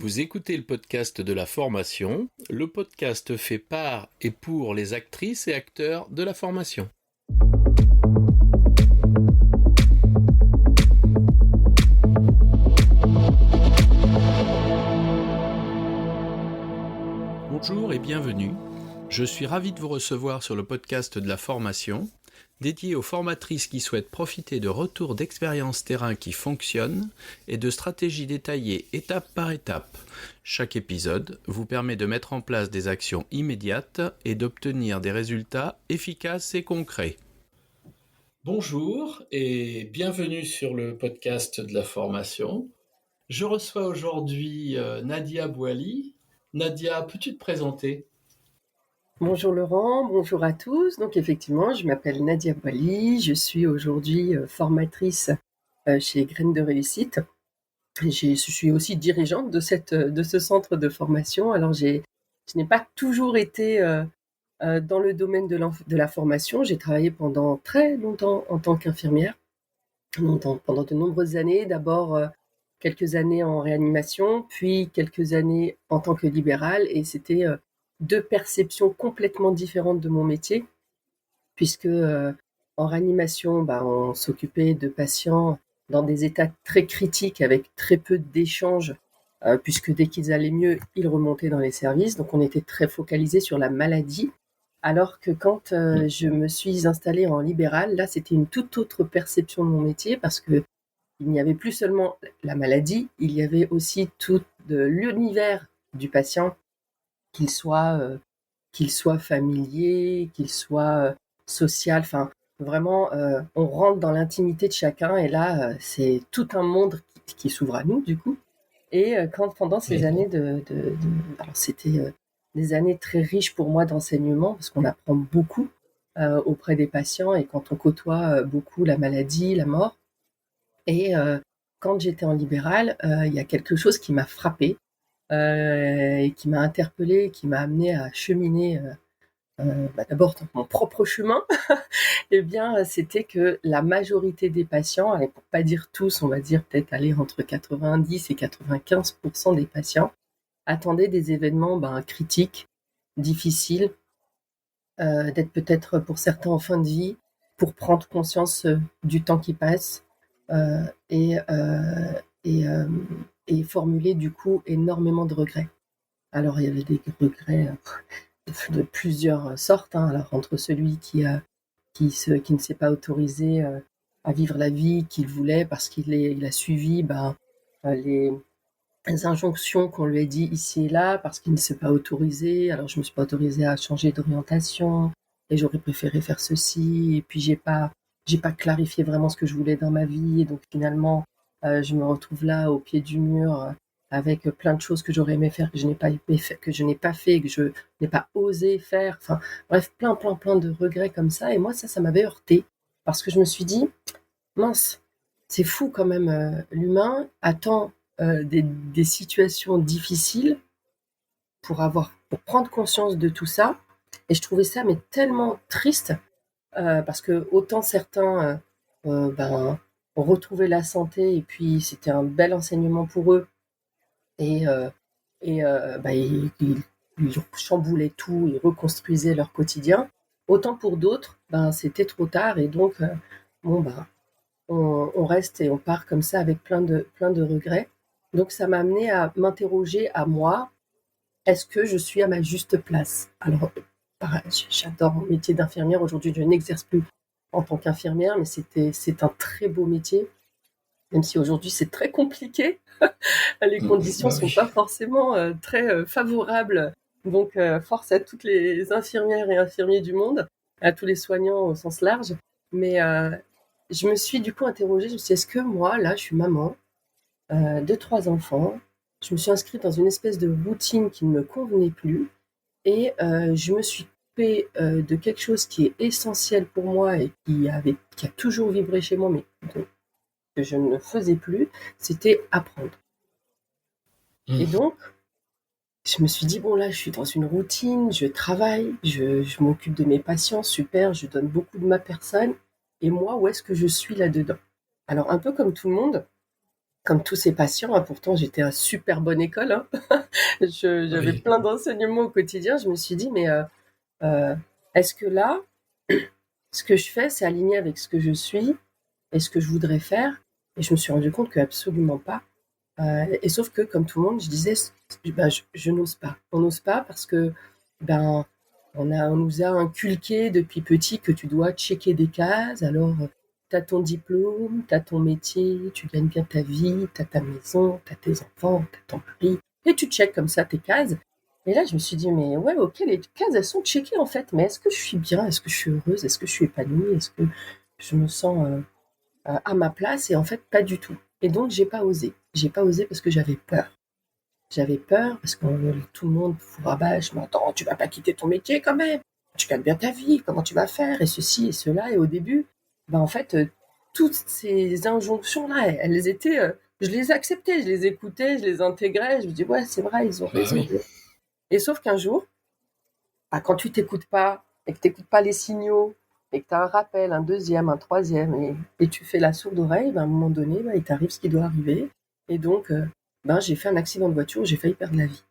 Vous écoutez le podcast de la formation, le podcast fait par et pour les actrices et acteurs de la formation. Bonjour et bienvenue. Je suis ravi de vous recevoir sur le podcast de la formation, dédié aux formatrices qui souhaitent profiter de retours d'expériences terrain qui fonctionnent et de stratégies détaillées étape par étape. Chaque épisode vous permet de mettre en place des actions immédiates et d'obtenir des résultats efficaces et concrets. Bonjour et bienvenue sur le podcast de la formation. Je reçois aujourd'hui Nadia Bouali. Nadia, peux-tu te présenter ? Bonjour Laurent, bonjour à tous. Donc effectivement, je m'appelle Nadia Bouali, je suis aujourd'hui formatrice chez Graines de Réussite. Je suis aussi dirigeante de ce centre de formation. Alors je n'ai pas toujours été dans le domaine de la formation. J'ai travaillé pendant très longtemps en tant qu'infirmière, pendant de nombreuses années. D'abord quelques années en réanimation, puis quelques années en tant que libérale, et c'était deux perceptions complètement différentes de mon métier, puisque en réanimation, on s'occupait de patients dans des états très critiques avec très peu d'échanges, puisque dès qu'ils allaient mieux, ils remontaient dans les services, donc on était très focalisé sur la maladie. Alors que quand je me suis installée en libéral, là c'était une toute autre perception de mon métier, parce que il n'y avait plus seulement la maladie, il y avait aussi tout l'univers du patient, qu'il soit familier, qu'il soit social, enfin vraiment on rentre dans l'intimité de chacun, et là c'est tout un monde qui s'ouvre à nous du coup. Et quand pendant ces années alors c'était des années très riches pour moi d'enseignement, parce qu'on apprend beaucoup auprès des patients, et quand on côtoie beaucoup la maladie, la mort. Et quand j'étais en libéral, il y a quelque chose qui m'a frappée, et qui m'a interpellée, qui m'a amenée à cheminer d'abord dans mon propre chemin. Eh bien, c'était que la majorité des patients, allez, pour pas dire tous, on va dire peut-être aller entre 90 et 95% des patients, attendaient des événements critiques, difficiles, d'être peut-être pour certains en fin de vie, pour prendre conscience du temps qui passe, euh, et, euh, et, euh, et formuler du coup énormément de regrets. Alors il y avait des regrets de plusieurs sortes, hein. Alors entre celui qui ne s'est pas autorisé à vivre la vie qu'il voulait parce il a suivi les injonctions qu'on lui a dit ici et là, parce qu'il ne s'est pas autorisé. Alors je me suis pas autorisée à changer d'orientation, et j'aurais préféré faire ceci, et puis j'ai pas clarifié vraiment ce que je voulais dans ma vie, et donc finalement je me retrouve là au pied du mur, avec plein de choses que j'aurais aimé faire, que je n'ai pas fait, que je n'ai pas osé faire. Enfin bref, plein de regrets comme ça. Et moi ça m'avait heurté, parce que je me suis dit mince, c'est fou quand même, l'humain attend des situations difficiles pour prendre conscience de tout ça. Et je trouvais ça mais tellement triste, parce que autant certains ont retrouvé la santé, et puis c'était un bel enseignement pour eux, et ils chamboulaient tout, ils reconstruisaient leur quotidien. Autant pour d'autres, c'était trop tard, et donc bon on reste et on part comme ça avec plein de regrets. Donc ça m'a amené à m'interroger à moi, est-ce que je suis à ma juste place? Alors, j'adore mon métier d'infirmière. Aujourd'hui, je n'exerce plus en tant qu'infirmière, mais c'est un très beau métier, même si aujourd'hui c'est très compliqué. Les conditions sont pas forcément très favorables. Donc, force à toutes les infirmières et infirmiers du monde, à tous les soignants au sens large. Mais je me suis du coup interrogée, je me suis dit, est-ce que moi, là, je suis maman de 3 enfants, je me suis inscrite dans une espèce de routine qui ne me convenait plus, et je me suis coupée de quelque chose qui est essentiel pour moi, et qui a toujours vibré chez moi, mais que je ne faisais plus, c'était apprendre. Et donc, je me suis dit, bon là, je suis dans une routine, je travaille, je m'occupe de mes patients, super, je donne beaucoup de ma personne, et moi, où est-ce que je suis là-dedans? Alors, un peu comme tout le monde, comme tous ces patients, hein, pourtant j'étais à super bonne école, hein. J'avais Oui. plein d'enseignements au quotidien. Je me suis dit, mais est-ce que là, ce que je fais, c'est aligné avec ce que je suis et ce que je voudrais faire? Et je me suis rendu compte que absolument pas. Et sauf que, comme tout le monde, je disais, ben, je n'ose pas. On n'ose pas parce que ben, on nous a inculqué depuis petit que tu dois checker des cases. Alors, tu as ton diplôme, tu as ton métier, tu gagnes bien ta vie, tu as ta maison, tu as tes enfants, tu as ton mari. Et tu checkes comme ça tes cases. Et là, je me suis dit, mais ouais, ok, les cases, elles sont checkées en fait. Mais est-ce que je suis bien? Est-ce que je suis heureuse? Est-ce que je suis épanouie? Est-ce que je me sens à ma place? Et en fait, pas du tout. Et donc, j'ai pas osé. J'ai pas osé parce que j'avais peur. J'avais peur parce que tout le monde vous rabâche, mais attends, tu vas pas quitter ton métier quand même. Tu gagnes bien ta vie, comment tu vas faire? Et ceci et cela. Et au début, ben en fait, toutes ces injonctions-là, elles étaient, je les acceptais, je les écoutais, je les intégrais. Je me dis, ouais, c'est vrai, ils ont Bah raison. oui. Et sauf qu'un jour, bah, quand tu t'écoutes pas et que t'écoutes pas les signaux et que tu as un rappel, un deuxième, un troisième et tu fais la sourde oreille, ben, à un moment donné, ben, il t'arrive ce qui doit arriver. Et donc, ben, j'ai fait un accident de voiture, j'ai failli perdre la vie.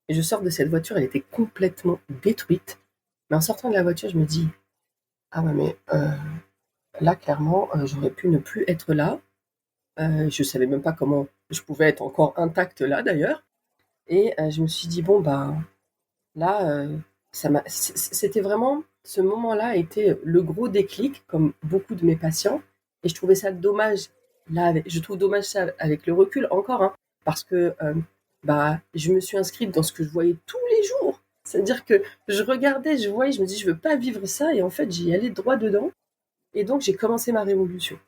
Et je sors de cette voiture, elle était complètement détruite. Mais en sortant de la voiture, je me dis, ah ouais, mais là, clairement, j'aurais pu ne plus être là. Je savais même pas comment je pouvais être encore intacte là, d'ailleurs. Et je me suis dit, bon, ben, là, c'était vraiment, ce moment-là a été le gros déclic, comme beaucoup de mes patients. Et je trouvais ça dommage. Là, je trouve dommage ça avec le recul encore, hein, parce que bah, je me suis inscrite dans ce que je voyais tous les jours. C'est-à-dire que je regardais, je voyais, je me dis, je veux pas vivre ça. Et en fait, j'y allais droit dedans. Et donc, j'ai commencé ma révolution.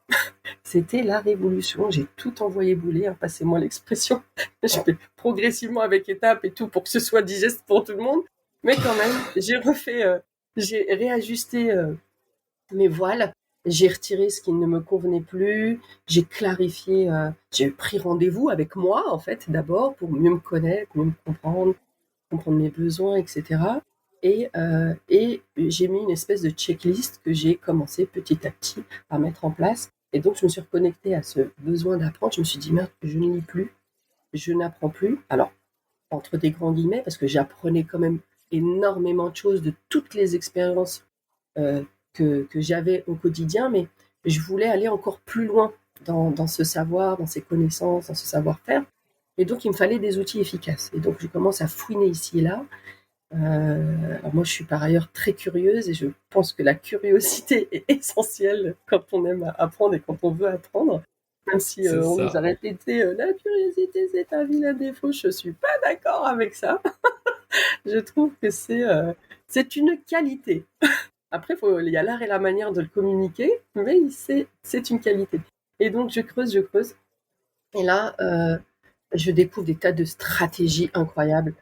C'était la révolution. J'ai tout envoyé bouler, hein, passez-moi l'expression. Je fais progressivement avec étapes et tout pour que ce soit digeste pour tout le monde. Mais quand même, j'ai réajusté mes voiles. J'ai retiré ce qui ne me convenait plus. J'ai clarifié, j'ai pris rendez-vous avec moi, en fait, d'abord, pour mieux me connaître, mieux me comprendre mes besoins, etc. Et j'ai mis une espèce de checklist que j'ai commencé petit à petit à mettre en place. Et donc, je me suis reconnectée à ce besoin d'apprendre. Je me suis dit, merde, je ne lis plus, je n'apprends plus. Alors, entre des grands guillemets, parce que j'apprenais quand même énormément de choses de toutes les expériences euh, que j'avais au quotidien, mais je voulais aller encore plus loin dans ce savoir, dans ces connaissances, dans ce savoir-faire. Et donc, il me fallait des outils efficaces. Et donc, je commence à fouiner ici et là. Alors moi, je suis par ailleurs très curieuse et je pense que la curiosité est essentielle quand on aime apprendre et quand on veut apprendre. Même si C'est on nous a ça. répété la curiosité c'est un vilain défaut, je suis pas d'accord avec ça. Je trouve que c'est une qualité. Après, il y a l'art et la manière de le communiquer, mais c'est une qualité. Et donc je creuse, je creuse. Et là, je découvre des tas de stratégies incroyables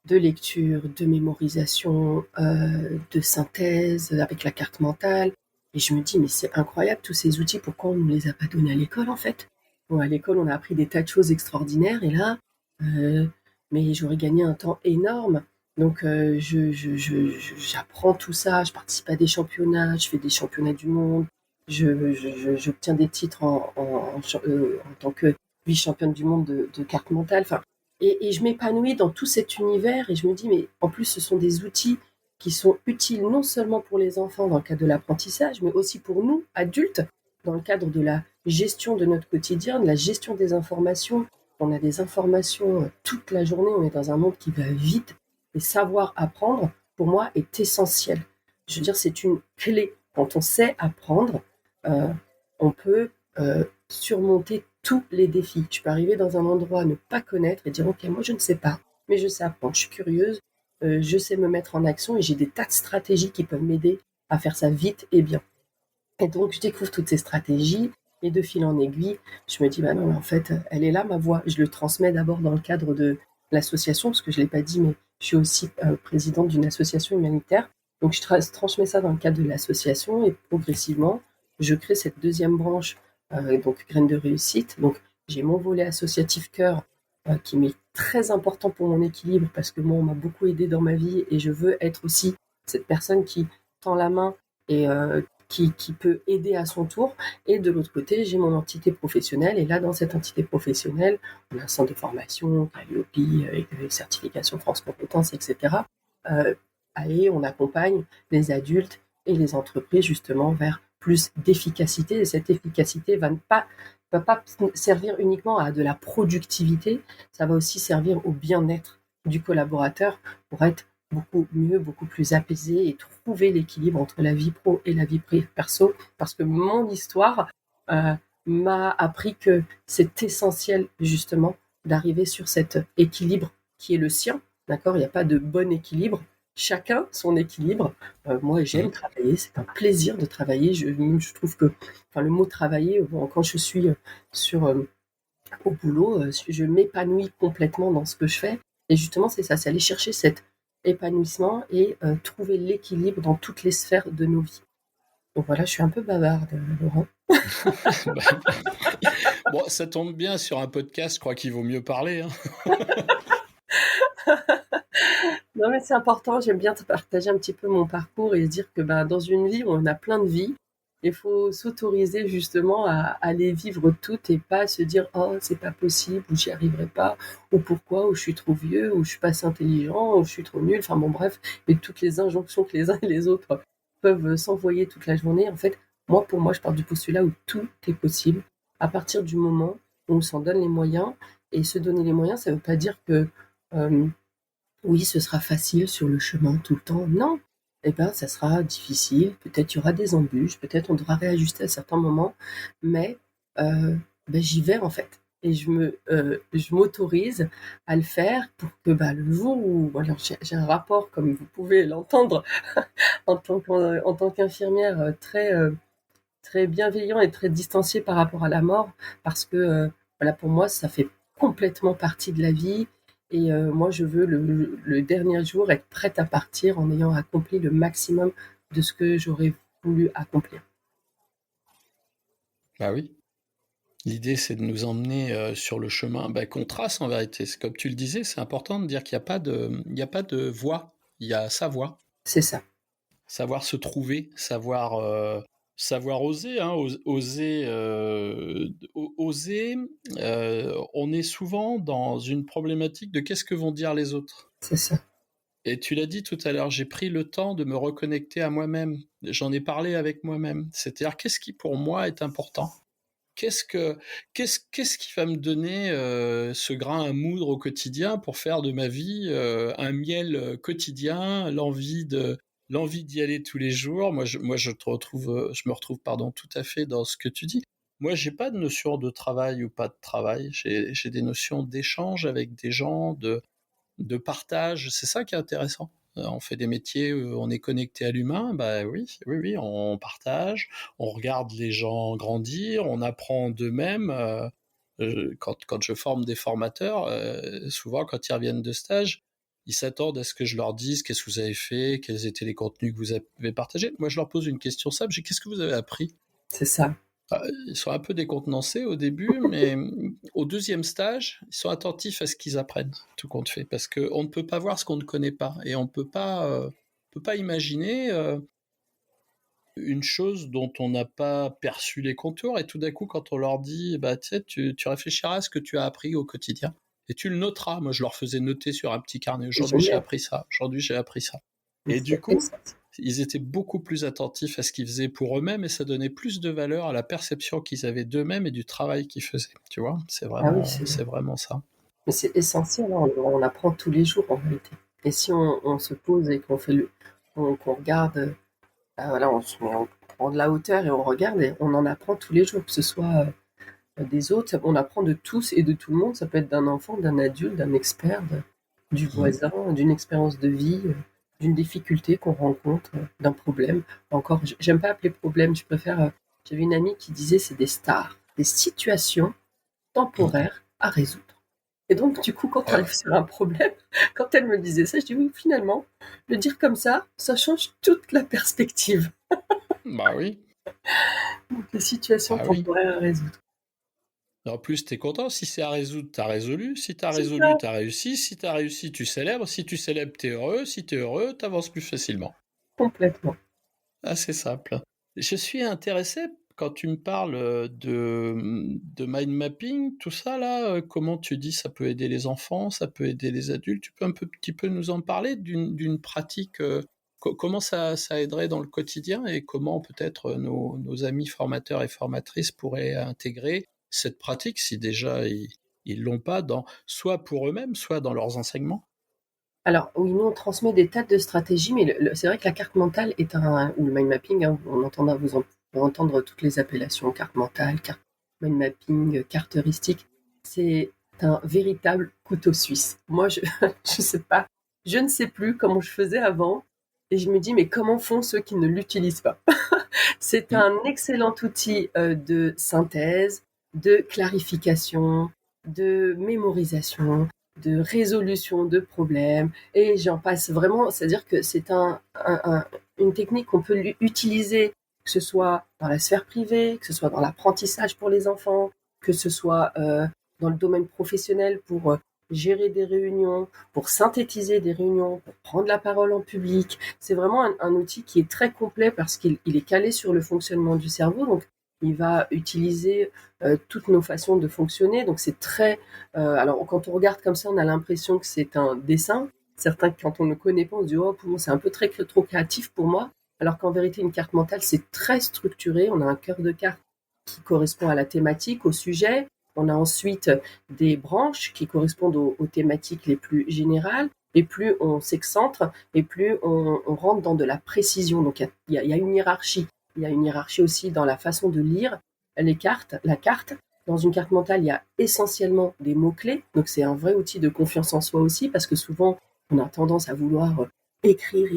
de lecture, de mémorisation, de synthèse avec la carte mentale. Et je me dis, mais c'est incroyable tous ces outils, pourquoi on ne les a pas donnés à l'école en fait? Bon, à l'école, on a appris des tas de choses extraordinaires et là, euh, mais j'aurais gagné un temps énorme. Donc, j'apprends tout ça, je participe à des championnats, je fais des championnats du monde, j'obtiens des titres en tant que vice-championne du monde de carte mentale. Enfin, et je m'épanouis dans tout cet univers et je me dis, mais en plus, ce sont des outils qui sont utiles non seulement pour les enfants dans le cadre de l'apprentissage, mais aussi pour nous, adultes, dans le cadre de la gestion de notre quotidien, de la gestion des informations. On a des informations toute la journée, on est dans un monde qui va vite. Et savoir apprendre, pour moi, est essentiel. Je veux dire, c'est une clé. Quand on sait apprendre, euh, on peut surmonter tous les défis. Tu peux arriver dans un endroit, ne pas connaître et dire, OK, moi je ne sais pas, mais je sais apprendre, je suis curieuse, je sais me mettre en action et j'ai des tas de stratégies qui peuvent m'aider à faire ça vite et bien. Et donc, je découvre toutes ces stratégies et de fil en aiguille, je me dis, bah non, mais en fait, elle est là, ma voix. Je le transmets d'abord dans le cadre de l'association, parce que je ne l'ai pas dit, mais je suis aussi présidente d'une association humanitaire. Donc, je transmets ça dans le cadre de l'association et progressivement, je crée cette deuxième branche, donc Graines de réussite. Donc, j'ai mon volet associatif cœur qui m'est très important pour mon équilibre parce que moi, on m'a beaucoup aidé dans ma vie et je veux être aussi cette personne qui tend la main et qui peut aider à son tour. Et de l'autre côté, j'ai mon entité professionnelle. Et là, dans cette entité professionnelle, on a un centre de formation, Calliope, avec des certifications France Compétences, etc. Et on accompagne les adultes et les entreprises justement vers plus d'efficacité. Et cette efficacité va pas servir uniquement à de la productivité, ça va aussi servir au bien-être du collaborateur pour être beaucoup mieux, beaucoup plus apaisé et trouver l'équilibre entre la vie pro et la vie perso. Parce que mon histoire m'a appris que c'est essentiel justement d'arriver sur cet équilibre qui est le sien. D'accord? Il n'y a pas de bon équilibre. Chacun son équilibre. Moi, j'aime travailler. C'est un plaisir de travailler. Je trouve que, enfin, le mot travailler, quand je suis au boulot, je m'épanouis complètement dans ce que je fais. Et justement, c'est ça, c'est aller chercher cet épanouissement et trouver l'équilibre dans toutes les sphères de nos vies. Donc voilà, je suis un peu bavarde, Laurent. Bon, ça tombe bien sur un podcast, je crois qu'il vaut mieux parler. Hein. Non, mais c'est important, j'aime bien te partager un petit peu mon parcours et se dire que dans une vie, on a plein de vies. Il faut s'autoriser justement à les vivre toutes et pas se dire oh c'est pas possible ou j'y arriverai pas ou pourquoi ou je suis trop vieux ou je suis pas assez intelligent ou je suis trop nul. Enfin bon bref, et toutes les injonctions que les uns et les autres peuvent s'envoyer toute la journée. En fait, pour moi, je pars du postulat où tout est possible à partir du moment où on s'en donne les moyens. Et se donner les moyens, ça veut pas dire que oui, ce sera facile sur le chemin tout le temps. Non, ça sera difficile. Peut-être il y aura des embûches, peut-être on devra réajuster à certains moments, mais j'y vais en fait. Et je m'autorise à le faire pour que le jour où alors j'ai un rapport, comme vous pouvez l'entendre, en tant qu'infirmière, très bienveillant et très distancié par rapport à la mort, parce que pour moi, ça fait complètement partie de la vie. Et moi, je veux le dernier jour être prête à partir en ayant accompli le maximum de ce que j'aurais voulu accomplir. Bah oui. L'idée, c'est de nous emmener sur le chemin qu'on trace en vérité. C'est comme tu le disais, c'est important de dire qu'il n'y a pas de voie, il y a sa voie. C'est ça. Savoir se trouver, savoir oser, hein, oser. On est souvent dans une problématique de qu'est-ce que vont dire les autres. C'est ça. Et tu l'as dit tout à l'heure, j'ai pris le temps de me reconnecter à moi-même. J'en ai parlé avec moi-même. C'est-à-dire, qu'est-ce qui pour moi est important ? Qu'est-ce qui va me donner ce grain à moudre au quotidien pour faire de ma vie un miel quotidien, l'envie d'y aller tous les jours. Je me retrouve tout à fait dans ce que tu dis. Moi, j'ai pas de notion de travail ou pas de travail. J'ai des notions d'échange avec des gens, de partage. C'est ça qui est intéressant. On fait des métiers où on est connecté à l'humain, oui, on partage, on regarde les gens grandir, on apprend d'eux-mêmes. Quand je forme des formateurs, souvent quand ils reviennent de stage, ils s'attendent à ce que je leur dise qu'est-ce que vous avez fait, quels étaient les contenus que vous avez partagés. Moi, je leur pose une question simple, qu'est-ce que vous avez appris ? C'est ça. Ils sont un peu décontenancés au début, mais au deuxième stage, ils sont attentifs à ce qu'ils apprennent, tout compte fait, parce qu'on ne peut pas voir ce qu'on ne connaît pas, et on ne peut pas imaginer une chose dont on n'a pas perçu les contours, et tout d'un coup, quand on leur dit, tu réfléchiras à ce que tu as appris au quotidien, et tu le noteras. Moi, je leur faisais noter sur un petit carnet, aujourd'hui j'ai appris ça, aujourd'hui j'ai appris ça. Et du coup, ils étaient beaucoup plus attentifs à ce qu'ils faisaient pour eux-mêmes et ça donnait plus de valeur à la perception qu'ils avaient d'eux-mêmes et du travail qu'ils faisaient. Tu vois, c'est vraiment ça. Mais c'est essentiel, hein, on apprend tous les jours en réalité. Et si on se pose et qu'on regarde, on prend de la hauteur et on regarde et on en apprend tous les jours, que ce soit des autres, on apprend de tous et de tout le monde. Ça peut être d'un enfant, d'un adulte, d'un expert, du voisin, d'une expérience de vie, d'une difficulté qu'on rencontre, d'un problème. Encore, j'aime pas appeler problème, je préfère. J'avais une amie qui disait c'est des stars, des situations temporaires à résoudre. Et donc, du coup, quand tu arrives sur un problème, quand elle me disait ça, je dis oui, finalement, le dire comme ça change toute la perspective. Bah oui. Donc, les situations temporaires à résoudre. En plus, tu es content. Si c'est à résoudre, tu as résolu. Si tu as résolu, tu as réussi. Si tu as réussi, tu célèbres. Si tu célèbres, tu es heureux. Si tu es heureux, tu avances plus facilement. Complètement. Assez simple. Je suis intéressé quand tu me parles de mind mapping, tout ça là, comment tu dis ça peut aider les enfants, ça peut aider les adultes. Tu peux petit peu nous en parler d'une pratique, comment ça aiderait dans le quotidien et comment peut-être nos amis formateurs et formatrices pourraient intégrer cette pratique si déjà ils l'ont pas soit pour eux-mêmes, soit dans leurs enseignements. Alors oui, nous on transmet des tas de stratégies, mais c'est vrai que la carte mentale est ou le mind mapping, hein, on entendra entendre toutes les appellations, carte mentale, carte mind mapping, carte heuristique. C'est un véritable couteau suisse. Moi, je sais pas, je ne sais plus comment je faisais avant, et je me dis mais comment font ceux qui ne l'utilisent pas? C'est Mmh. un excellent outil de synthèse, de clarification, de mémorisation, de résolution de problèmes, et j'en passe vraiment. C'est-à-dire que c'est une technique qu'on peut utiliser, que ce soit dans la sphère privée, que ce soit dans l'apprentissage pour les enfants, que ce soit dans le domaine professionnel pour gérer des réunions, pour synthétiser des réunions, pour prendre la parole en public. C'est vraiment un outil qui est très complet parce qu'il est calé sur le fonctionnement du cerveau. Donc, il va utiliser toutes nos façons de fonctionner. Donc, c'est très... alors, quand on regarde comme ça, on a l'impression que c'est un dessin. Certains, quand on ne connaît pas, on se dit « Oh, c'est un peu trop créatif pour moi ». Alors qu'en vérité, une carte mentale, c'est très structuré. On a un cœur de carte qui correspond à la thématique, au sujet. On a ensuite des branches qui correspondent aux thématiques les plus générales. Et plus on s'excentre, et plus on rentre dans de la précision. Donc il y a une hiérarchie. Il y a une hiérarchie aussi dans la façon de lire les cartes, la carte. Dans une carte mentale, il y a essentiellement des mots-clés. Donc c'est un vrai outil de confiance en soi aussi, parce que souvent, on a tendance à vouloir écrire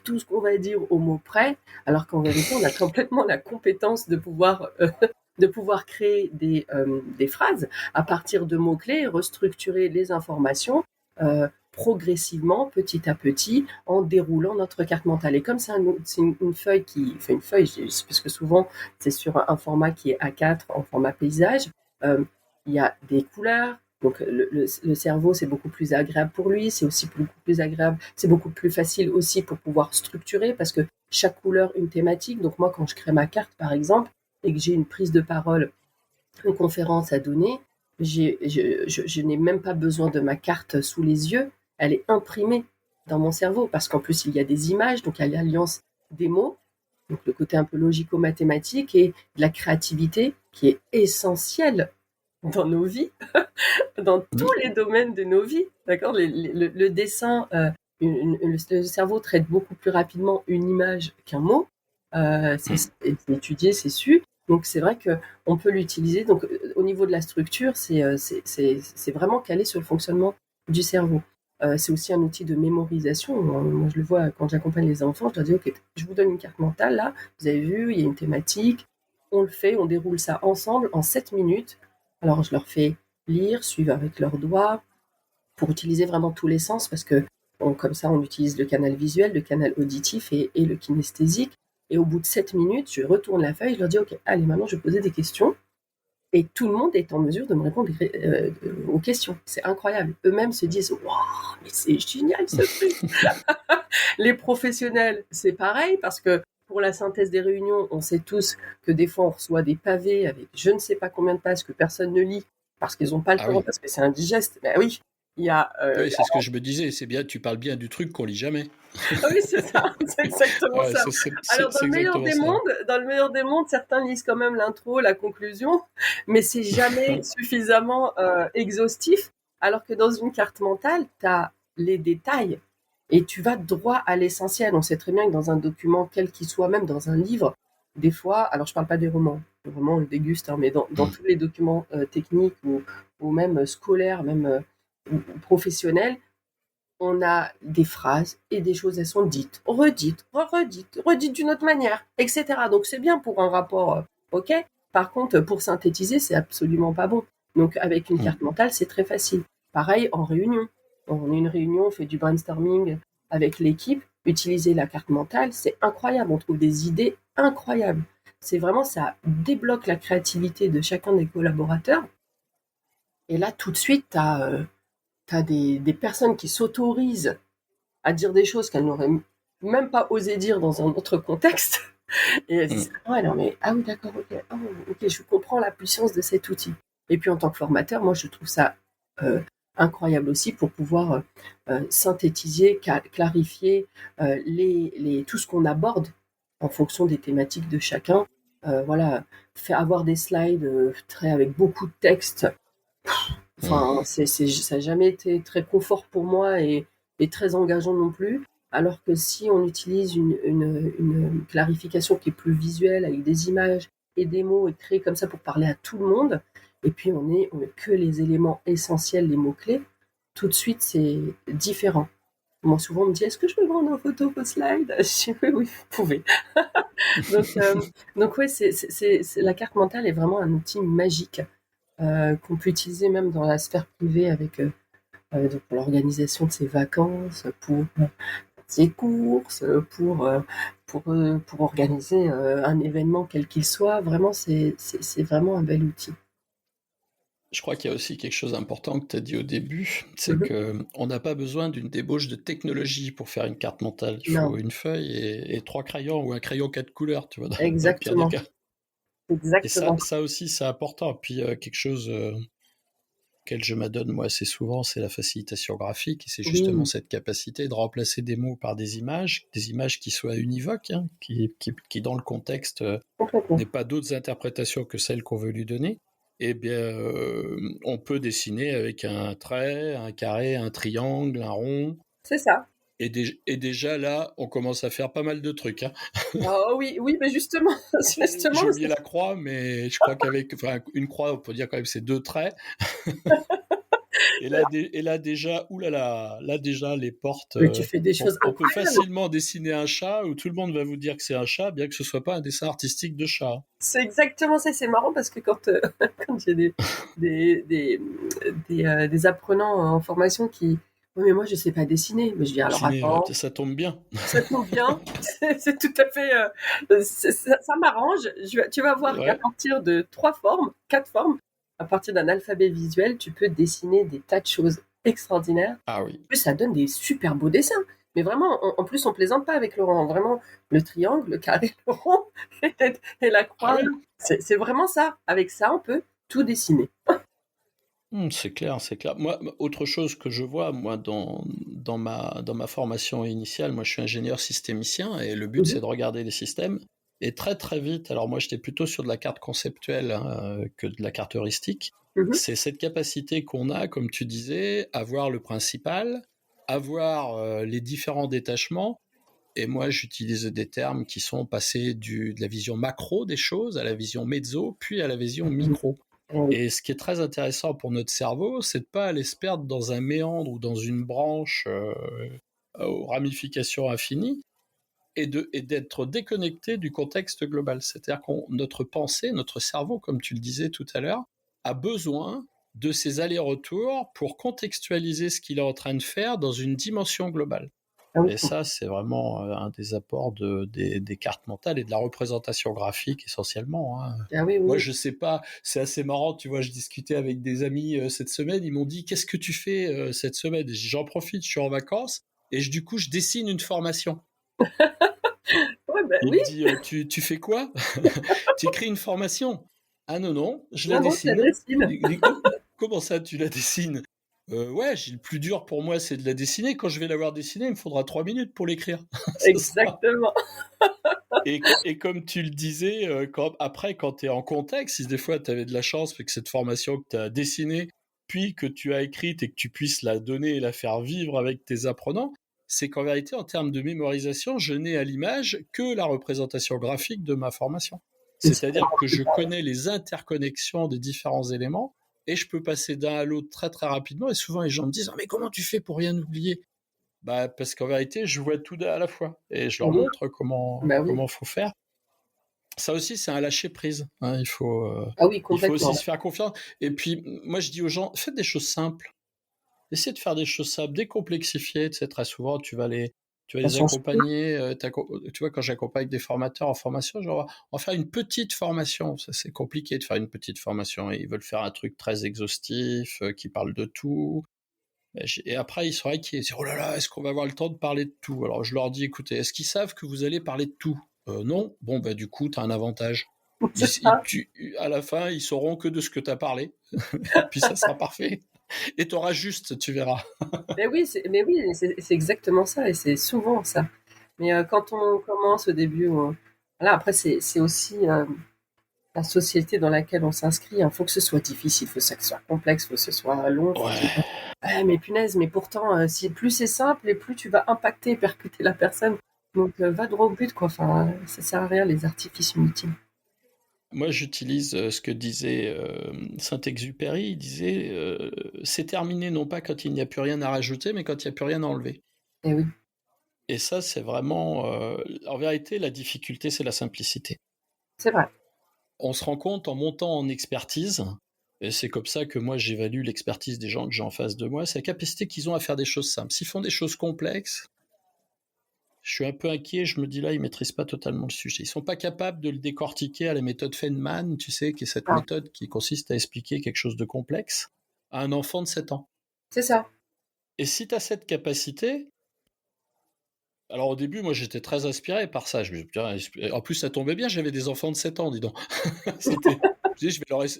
tout ce qu'on va dire au mot près, alors qu'en vérité, on a complètement la compétence de pouvoir créer des phrases à partir de mots-clés, restructurer les informations progressivement, petit à petit, en déroulant notre carte mentale. Et comme c'est une feuille qui fait une feuille, parce que souvent c'est sur un format qui est A4, en format paysage, il y a des couleurs. Donc le cerveau, c'est beaucoup plus agréable pour lui, c'est aussi beaucoup plus agréable, c'est beaucoup plus facile aussi pour pouvoir structurer, parce que chaque couleur, une thématique. Donc moi, quand je crée ma carte, par exemple, et que j'ai une prise de parole, une conférence à donner, je n'ai même pas besoin de ma carte sous les yeux, elle est imprimée dans mon cerveau, parce qu'en plus il y a des images, donc il y a l'alliance des mots, donc le côté un peu logico-mathématique, et de la créativité qui est essentielle dans nos vies, dans tous Mmh. les domaines de nos vies, d'accord. Le dessin, le cerveau traite beaucoup plus rapidement une image qu'un mot. Mmh. C'est étudié, c'est su. Donc c'est vrai que on peut l'utiliser. Donc au niveau de la structure, c'est vraiment calé sur le fonctionnement du cerveau. C'est aussi un outil de mémorisation. Moi, je le vois quand j'accompagne les enfants. Je leur dis, ok, je vous donne une carte mentale là. Vous avez vu, il y a une thématique. On le fait, on déroule ça ensemble en 7 minutes. Alors je leur fais lire, suivre avec leurs doigts, pour utiliser vraiment tous les sens, parce que comme ça, on utilise le canal visuel, le canal auditif et le kinesthésique. Et au bout de 7 minutes, je retourne la feuille, je leur dis, OK, allez, maintenant, je vais poser des questions. Et tout le monde est en mesure de me répondre aux questions. C'est incroyable. Eux-mêmes se disent, waouh, mais c'est génial ce truc. Les professionnels, c'est pareil, parce que pour la synthèse des réunions, on sait tous que des fois, on reçoit des pavés avec je ne sais pas combien de pages que personne ne lit, parce qu'ils n'ont pas le Ah temps, oui. parce que c'est indigeste. Ben oui, il y a... Oui, c'est ce que je me disais, c'est bien, tu parles bien du truc qu'on lit jamais. Ah oui, c'est ça, c'est exactement Ouais, ça. Alors, c'est exactement ça. dans le meilleur des mondes, certains lisent quand même l'intro, la conclusion, mais c'est jamais suffisamment exhaustif. Alors que dans une carte mentale, tu as les détails et tu vas droit à l'essentiel. On sait très bien que dans un document, quel qu'il soit, même dans un livre, des fois, alors je parle pas des romans, les romans on le déguste, hein, mais dans Mmh. tous les documents techniques ou même scolaires, même ou professionnels, on a des phrases et des choses, elles sont dites, redites d'une autre manière, etc. Donc c'est bien pour un rapport, ok. Par contre, pour synthétiser, c'est absolument pas bon. Donc avec une Mmh. carte mentale, c'est très facile. Pareil en réunion. On a une réunion, on fait du brainstorming avec l'équipe. Utiliser la carte mentale, c'est incroyable. On trouve des idées incroyables. C'est vraiment, ça débloque la créativité de chacun des collaborateurs. Et là, tout de suite, t'as des personnes qui s'autorisent à dire des choses qu'elles n'auraient même pas osé dire dans un autre contexte. Et elle Mm. dit, ouais, non, mais, ah oui, d'accord, ok, oh, ok, je comprends la puissance de cet outil. Et puis en tant que formateur, moi, je trouve ça euh, incroyable aussi pour pouvoir synthétiser, clarifier tout ce qu'on aborde en fonction des thématiques de chacun. Voilà, faire avoir des slides très avec beaucoup de texte. Mm. Enfin, ça n'a jamais été très confort pour moi et très engageant non plus. Alors que si on utilise une clarification qui est plus visuelle, avec des images et des mots, et créée comme ça pour parler à tout le monde, et puis on met que les éléments essentiels, les mots-clés, tout de suite c'est différent. Moi, souvent, on me dit, est-ce que je peux prendre en photo vos slides? Je dis, oui, oui, vous pouvez. Donc, donc ouais, la carte mentale est vraiment un outil magique qu'on peut utiliser même dans la sphère privée avec donc pour l'organisation de ses vacances, pour ses courses, pour organiser un événement quel qu'il soit. Vraiment, c'est vraiment un bel outil. Je crois qu'il y a aussi quelque chose d'important que tu as dit au début, c'est Mhm. qu'on n'a pas besoin d'une débauche de technologie pour faire une carte mentale. Il faut Non, une feuille et trois crayons ou un crayon quatre couleurs, tu vois, dans le pire des exactement, cas. Et ça, exactement. ça aussi, c'est important. Puis quelque chose auquel je m'adonne moi assez souvent, c'est la facilitation graphique. Et c'est justement Oui, cette capacité de remplacer des mots par des images qui soient univoques, hein, qui dans le contexte complètement. n'aient pas d'autres interprétations que celles qu'on veut lui donner. Eh bien, on peut dessiner avec un trait, un carré, un triangle, un rond. C'est ça. Et déjà là, on commence à faire pas mal de trucs, hein. Ah oui, oui, mais justement, justement, J'ai oublié la croix, mais je crois qu'avec une croix, on peut dire quand même c'est deux traits. Et là déjà, oulala, là déjà les portes. mais tu fais des choses On peut incroyables. facilement dessiner un chat où tout le monde va vous dire que c'est un chat, bien que ce soit pas un dessin artistique de chat. C'est exactement ça. C'est marrant parce que quand, quand j'ai des, des, des apprenants en formation qui, oui, mais moi, je sais pas dessiner. Mais je dis, alors Dessiner, attends, ça tombe bien. ça tombe bien. C'est tout à fait, ça m'arrange. Tu vas voir qu'à Ouais. partir de 3 formes, 4 formes, à partir d'un alphabet visuel, tu peux dessiner des tas de choses extraordinaires. Ah oui. En plus, ça donne des super beaux dessins. Mais vraiment, en plus, on plaisante pas avec le rond. Vraiment, le triangle, le carré, le rond et la Ah croix, oui. c'est vraiment ça. Avec ça, on peut tout dessiner. C'est clair, c'est clair. Moi, autre chose que je vois, moi, dans ma formation initiale, moi, je suis ingénieur systémicien et le but, Mhm, c'est de regarder les systèmes. Et très, très vite, alors moi, j'étais plutôt sur de la carte conceptuelle hein, que de la carte heuristique. mhm. C'est cette capacité qu'on a, comme tu disais, à voir le principal, à voir les différents détachements. Et moi, j'utilise des termes qui sont passés de la vision macro des choses à la vision mezzo, puis à la vision micro. Oui, Et ce qui est très intéressant pour notre cerveau, c'est de pas aller se perdre dans un méandre ou dans une branche aux ramifications infinies et d'être déconnecté du contexte global. C'est-à-dire que notre pensée, notre cerveau, comme tu le disais tout à l'heure, a besoin de ces allers-retours pour contextualiser ce qu'il est en train de faire dans une dimension globale. ah oui, Et ça, c'est vraiment un des apports des cartes mentales et de la représentation graphique essentiellement, hein. ah oui, Moi, oui. je sais pas, c'est assez marrant, tu vois, je discutais avec des amis cette semaine, ils m'ont dit, qu'est-ce que tu fais cette semaine? J'en profite, je suis en vacances, et du coup, je dessine une formation. Ouais, bah, Il oui, me dit, tu fais quoi? Tu écris une formation? Ah non, non, je la non, non, je la dessine. dessine. Comment ça, tu la dessines? Ouais, le plus dur pour moi, c'est de la dessiner. Quand je vais l'avoir dessinée, il me faudra 3 minutes pour l'écrire. Ce sera. Exactement. Et comme tu le disais, après, quand tu es en contexte, si des fois tu avais de la chance, que cette formation que tu as dessinée, puis que tu as écrite et que tu puisses la donner et la faire vivre avec tes apprenants, c'est qu'en vérité, en termes de mémorisation, je n'ai à l'image que la représentation graphique de ma formation. Mais c'est C'est-à-dire que je connais les interconnexions des différents éléments et je peux passer d'un à l'autre très très rapidement. Et souvent, les gens me disent ah, mais comment tu fais pour rien oublier? Bah, parce qu'en vérité, je vois tout à la fois et je leur oui, montre bah oui. comment faut faire. Ça aussi, c'est un lâcher prise, hein. Ah oui, Il faut aussi complètement. se faire confiance. Et puis, moi, je dis aux gens, faites des choses simples. Essayez de faire des choses simples, décomplexifier. Tu sais, très souvent, tu vas Ça les change tout. accompagner. Tu vois, quand j'accompagne des formateurs en formation, genre, on va faire une petite formation. Ça, c'est compliqué de faire une petite formation. Et ils veulent faire un truc très exhaustif, qui parle de tout. Et après, ils sont inquiets. Ils disent, oh là là, est-ce qu'on va avoir le temps de parler de tout? Alors, je leur dis, écoutez, est-ce qu'ils savent que vous allez parler de tout? Non. Bon, bah du coup, tu as un avantage. C'est ça. À la fin, ils sauront que de ce que tu as parlé. Puis ça sera parfait. Et tu auras juste, tu verras. Mais oui, c'est exactement ça, et c'est souvent ça. Mais quand on commence au début, voilà, après, c'est aussi la société dans laquelle on s'inscrit. Il faut que ce soit difficile, il faut que ce soit complexe, il faut que ce soit long. Faut Ouais. Ah, mais punaise, mais pourtant, si plus c'est simple, et plus tu vas impacter, percuter la personne. Donc, va droit au but, quoi. Enfin, ça sert à rien, les artifices inutiles. Moi, j'utilise ce que disait Saint-Exupéry. Il disait c'est terminé non pas quand il n'y a plus rien à rajouter, mais quand il n'y a plus rien à enlever. Et oui, Et ça, c'est vraiment. En vérité, la difficulté, c'est la simplicité. c'est vrai. On se rend compte en montant en expertise, et c'est comme ça que moi j'évalue l'expertise des gens que j'ai en face de moi, c'est la capacité qu'ils ont à faire des choses simples. S'ils font des choses complexes, je suis un peu inquiet, je me dis là, ils maîtrisent pas totalement le sujet. Ils sont pas capables de le décortiquer à la méthode Feynman, tu sais, qui est cette Ah, méthode qui consiste à expliquer quelque chose de complexe à un enfant de 7 ans. c'est ça. Et si tu as cette capacité, alors au début, moi j'étais très inspiré par ça. Je me dis, en plus, ça tombait bien, j'avais des enfants de 7 ans, dis donc. C'était, je dis,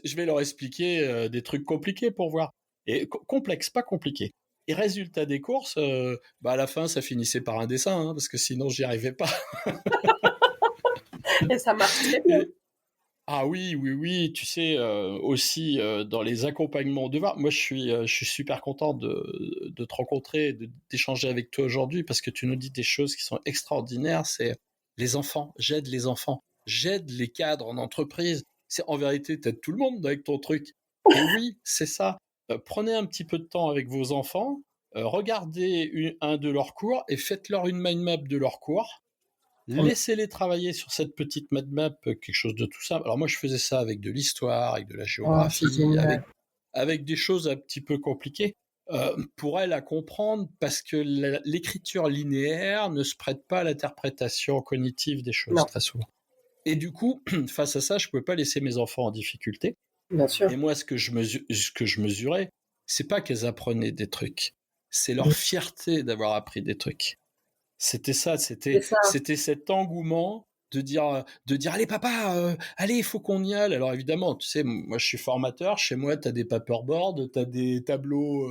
je vais leur expliquer des trucs compliqués pour voir. Et complexe, pas compliqué. Et résultat des courses, à la fin, ça finissait par un dessin, hein, parce que sinon, j'y arrivais pas. Et ça marche très bien. Et, ah oui, oui, oui, tu sais, aussi dans les accompagnements de devoirs, moi je suis super content de te rencontrer, d'échanger avec toi aujourd'hui, parce que tu nous dis des choses qui sont extraordinaires, c'est les enfants, j'aide les cadres en entreprise, c'est en vérité t'aides tout le monde avec ton truc. Et oui, c'est ça. Prenez un petit peu de temps avec vos enfants, regardez un de leurs cours et faites-leur une mind map de leur cours. Laissez-les travailler sur cette petite mind map, quelque chose de tout simple. Alors moi, je faisais ça avec de l'histoire, avec de la Oh, c'est géographie, génial. avec des choses un petit peu compliquées, pour elle à comprendre, parce que l'écriture linéaire ne se prête pas à l'interprétation cognitive des choses, Non, très souvent. Et du coup, face à ça, je ne pouvais pas laisser mes enfants en difficulté. bien sûr. Et moi, ce que je mesurais, c'est pas qu'elles apprenaient des trucs, c'est leur fierté d'avoir appris des trucs. C'était ça, C'est ça. c'était cet engouement de dire allez papa, allez, il faut qu'on y aille. Alors évidemment, tu sais, moi je suis formateur, chez moi tu as des paperboards, tu as des tableaux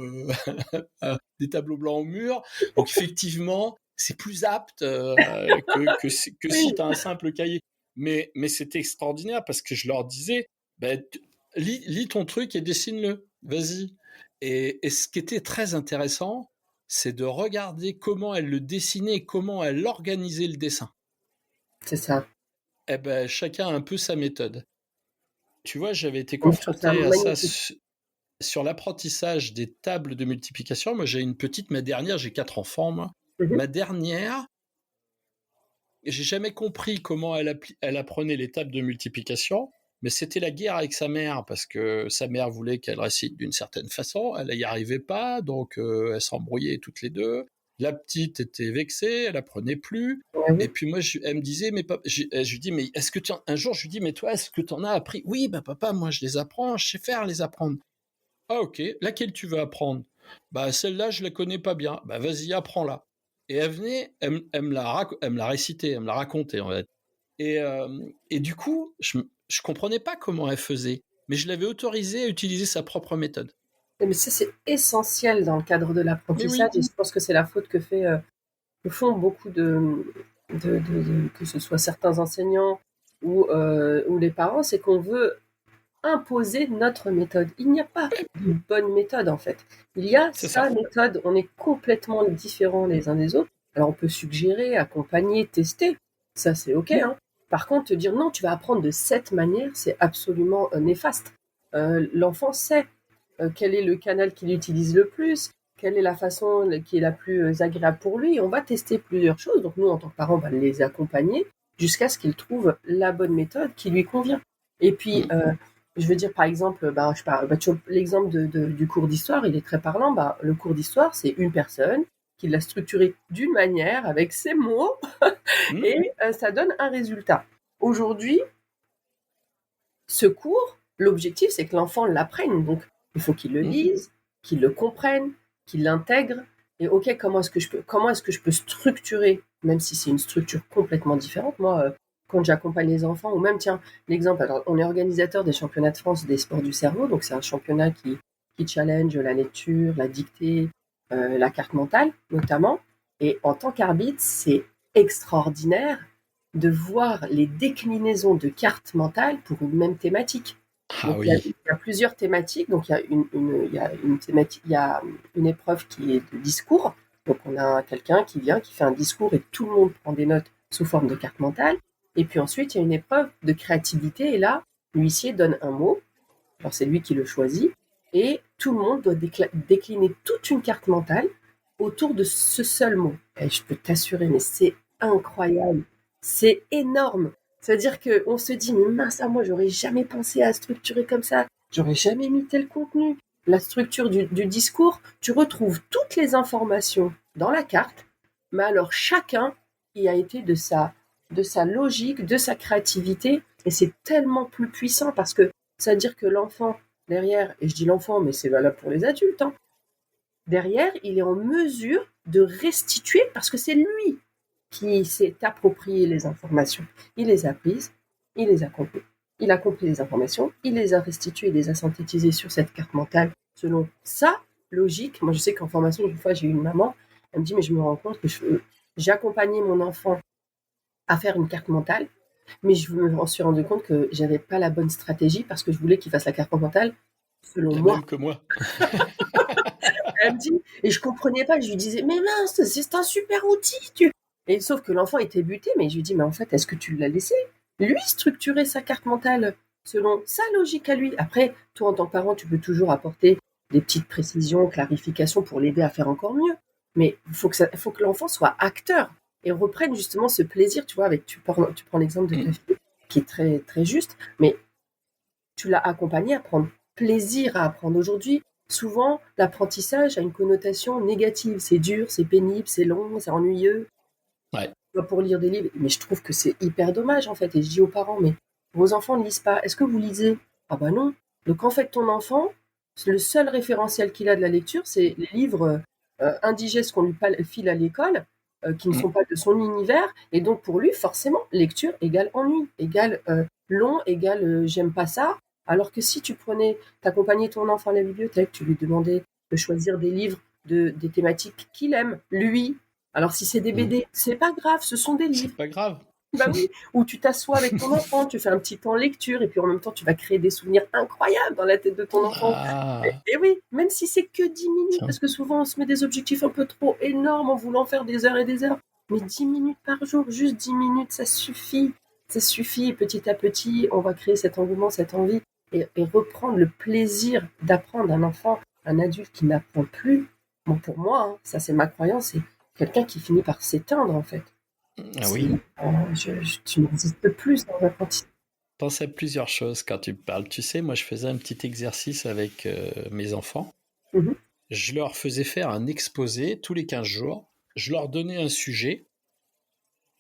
blancs au mur. Donc effectivement, c'est plus apte que si Oui, tu as un simple cahier. Mais c'était extraordinaire parce que je leur disais, ben, lis ton truc et dessine-le, vas-y. Et ce qui était très intéressant, c'est de regarder comment elle le dessinait et comment elle organisait le dessin. c'est ça. Eh ben, chacun a un peu sa méthode. Tu vois, j'avais été Je trouve ça confronté à ça magnifique. sur l'apprentissage des tables de multiplication. Moi, j'ai une petite, ma dernière, j'ai 4 enfants, moi. Mhm. Ma dernière, j'ai jamais compris comment elle apprenait les tables de multiplication, mais c'était la guerre avec sa mère, parce que sa mère voulait qu'elle récite d'une certaine façon, elle n'y arrivait pas, donc elles s'embrouillaient toutes les deux. La petite était vexée, elle apprenait plus. Ouais, Et oui. puis moi, elle me disait, mais papa, je lui dis, mais est-ce que un jour, je lui dis, mais toi, est-ce que tu en as appris? Oui, bah papa, moi, je les apprends, je sais faire les apprendre. Ah ok, laquelle tu veux apprendre? Bah celle-là, je la connais pas bien. Bah vas-y, apprends-la. Et elle venait, elle me la récitait, elle me la racontait en fait. Et du coup, je comprenais pas comment elle faisait, mais je l'avais autorisée à utiliser sa propre méthode. Mais ça, c'est essentiel dans le cadre de Mais l'apprentissage, oui, et je pense que c'est la faute que font beaucoup que ce soit certains enseignants ou les parents, c'est qu'on veut imposer notre méthode. Il n'y a pas de bonne méthode, en fait. Il y a c'est ça. sa méthode, on est complètement différents les uns des autres. Alors on peut suggérer, accompagner, tester, ça c'est ok, hein. Par contre, te dire non, tu vas apprendre de cette manière, c'est absolument néfaste. L'enfant sait quel est le canal qu'il utilise le plus, quelle est la façon qui est la plus agréable pour lui. On va tester plusieurs choses. Donc nous, en tant que parents, on va les accompagner jusqu'à ce qu'il trouve la bonne méthode qui lui convient. Et puis, Mm. je veux dire, par exemple, l'exemple du cours d'histoire, il est très parlant. Le cours d'histoire, c'est une personne qui l'a structuré d'une manière, avec ses mots, Mm. et ça donne un résultat. Aujourd'hui, ce cours, l'objectif, c'est que l'enfant l'apprenne. Donc, il faut qu'il le Mm. lise, qu'il le comprenne, qu'il l'intègre. Et ok, comment est-ce que je peux structurer, même si c'est une structure complètement différente. Moi, quand j'accompagne les enfants, ou même, tiens, l'exemple, alors on est organisateur des championnats de France des sports du cerveau, donc c'est un championnat qui challenge la lecture, la dictée, la carte mentale notamment. Et en tant qu'arbitre, c'est extraordinaire de voir les déclinaisons de cartes mentales pour une même thématique. Ah Donc oui. il y a plusieurs thématiques. Donc il y a une thématique, il y a une épreuve qui est de discours. Donc on a quelqu'un qui vient, qui fait un discours et tout le monde prend des notes sous forme de carte mentale. Et puis ensuite, il y a une épreuve de créativité. Et là, l'huissier donne un mot. Alors c'est lui qui le choisit. Et tout le monde doit décliner toute une carte mentale autour de ce seul mot. Et je peux t'assurer, mais c'est incroyable. C'est énorme. C'est-à-dire qu'on se dit, mais mince, moi, j'aurais jamais pensé à structurer comme ça. J'aurais jamais mis tel contenu. La structure du discours, tu retrouves toutes les informations dans la carte, mais alors chacun y a été de sa logique, de sa créativité, et c'est tellement plus puissant parce que ça veut dire que l'enfant, derrière, et je dis l'enfant, mais c'est valable pour les adultes, hein, derrière, il est en mesure de restituer parce que c'est lui qui s'est approprié les informations. Il les a prises, il les a compris. Il a compris les informations, il les a restituées, il les a synthétisées sur cette carte mentale selon sa logique. Moi, je sais qu'en formation, une fois, j'ai eu une maman, elle me dit, mais je me rends compte que j'ai accompagné mon enfant à faire une carte mentale, mais je me suis rendu compte que j'avais pas la bonne stratégie parce que je voulais qu'il fasse la carte mentale selon La moi. même que moi. Elle me dit, et je comprenais pas, je lui disais, mais mince, c'est un super outil. Et sauf que l'enfant était buté, mais je lui dis, mais en fait, est-ce que tu l'as laissé lui structurer sa carte mentale selon sa logique à lui? Après, toi, en tant que parent, tu peux toujours apporter des petites précisions, clarifications pour l'aider à faire encore mieux. Mais faut que l'enfant soit acteur et reprenne justement ce plaisir, tu vois, tu prends l'exemple de ta fille, qui est très, très juste, mais tu l'as accompagné à prendre plaisir à apprendre. Aujourd'hui, souvent, l'apprentissage a une connotation négative. C'est dur, c'est pénible, c'est long, c'est ennuyeux. Ouais. Pour lire des livres, mais je trouve que c'est hyper dommage en fait. Et je dis aux parents, mais vos enfants ne lisent pas. Est-ce que vous lisez? Ah bah non. Donc en fait, ton enfant, le seul référentiel qu'il a de la lecture, c'est les livres indigestes qu'on lui file à l'école, qui ne sont pas de son univers. Et donc pour lui, forcément, lecture égale ennui, égale long, égale j'aime pas ça. Alors que si tu t'accompagnais ton enfant à la bibliothèque, tu lui demandais de choisir des livres des thématiques qu'il aime, lui. Alors si c'est des BD, c'est pas grave, ce sont des livres. C'est pas grave. Bah oui, ou tu t'assois avec ton enfant, tu fais un petit temps lecture et puis en même temps tu vas créer des souvenirs incroyables dans la tête de ton enfant. Ah, Et oui, même si c'est que 10 minutes, tiens. parce que souvent on se met des objectifs un peu trop énormes en voulant faire des heures et des heures. Mais 10 minutes par jour, juste 10 minutes, ça suffit. Ça suffit et petit à petit, on va créer cet engouement, cette envie et reprendre le plaisir d'apprendre un enfant, un adulte qui n'apprend plus. Bon, pour moi, hein, ça c'est ma croyance, c'est quelqu'un qui finit par s'éteindre en fait. Ah oui. Tu n'existes plus dans l'apprentissage. Je pense à plusieurs choses quand tu me parles. Tu sais, moi, je faisais un petit exercice avec mes enfants. Mhm. Je leur faisais faire un exposé tous les 15 jours. Je leur donnais un sujet,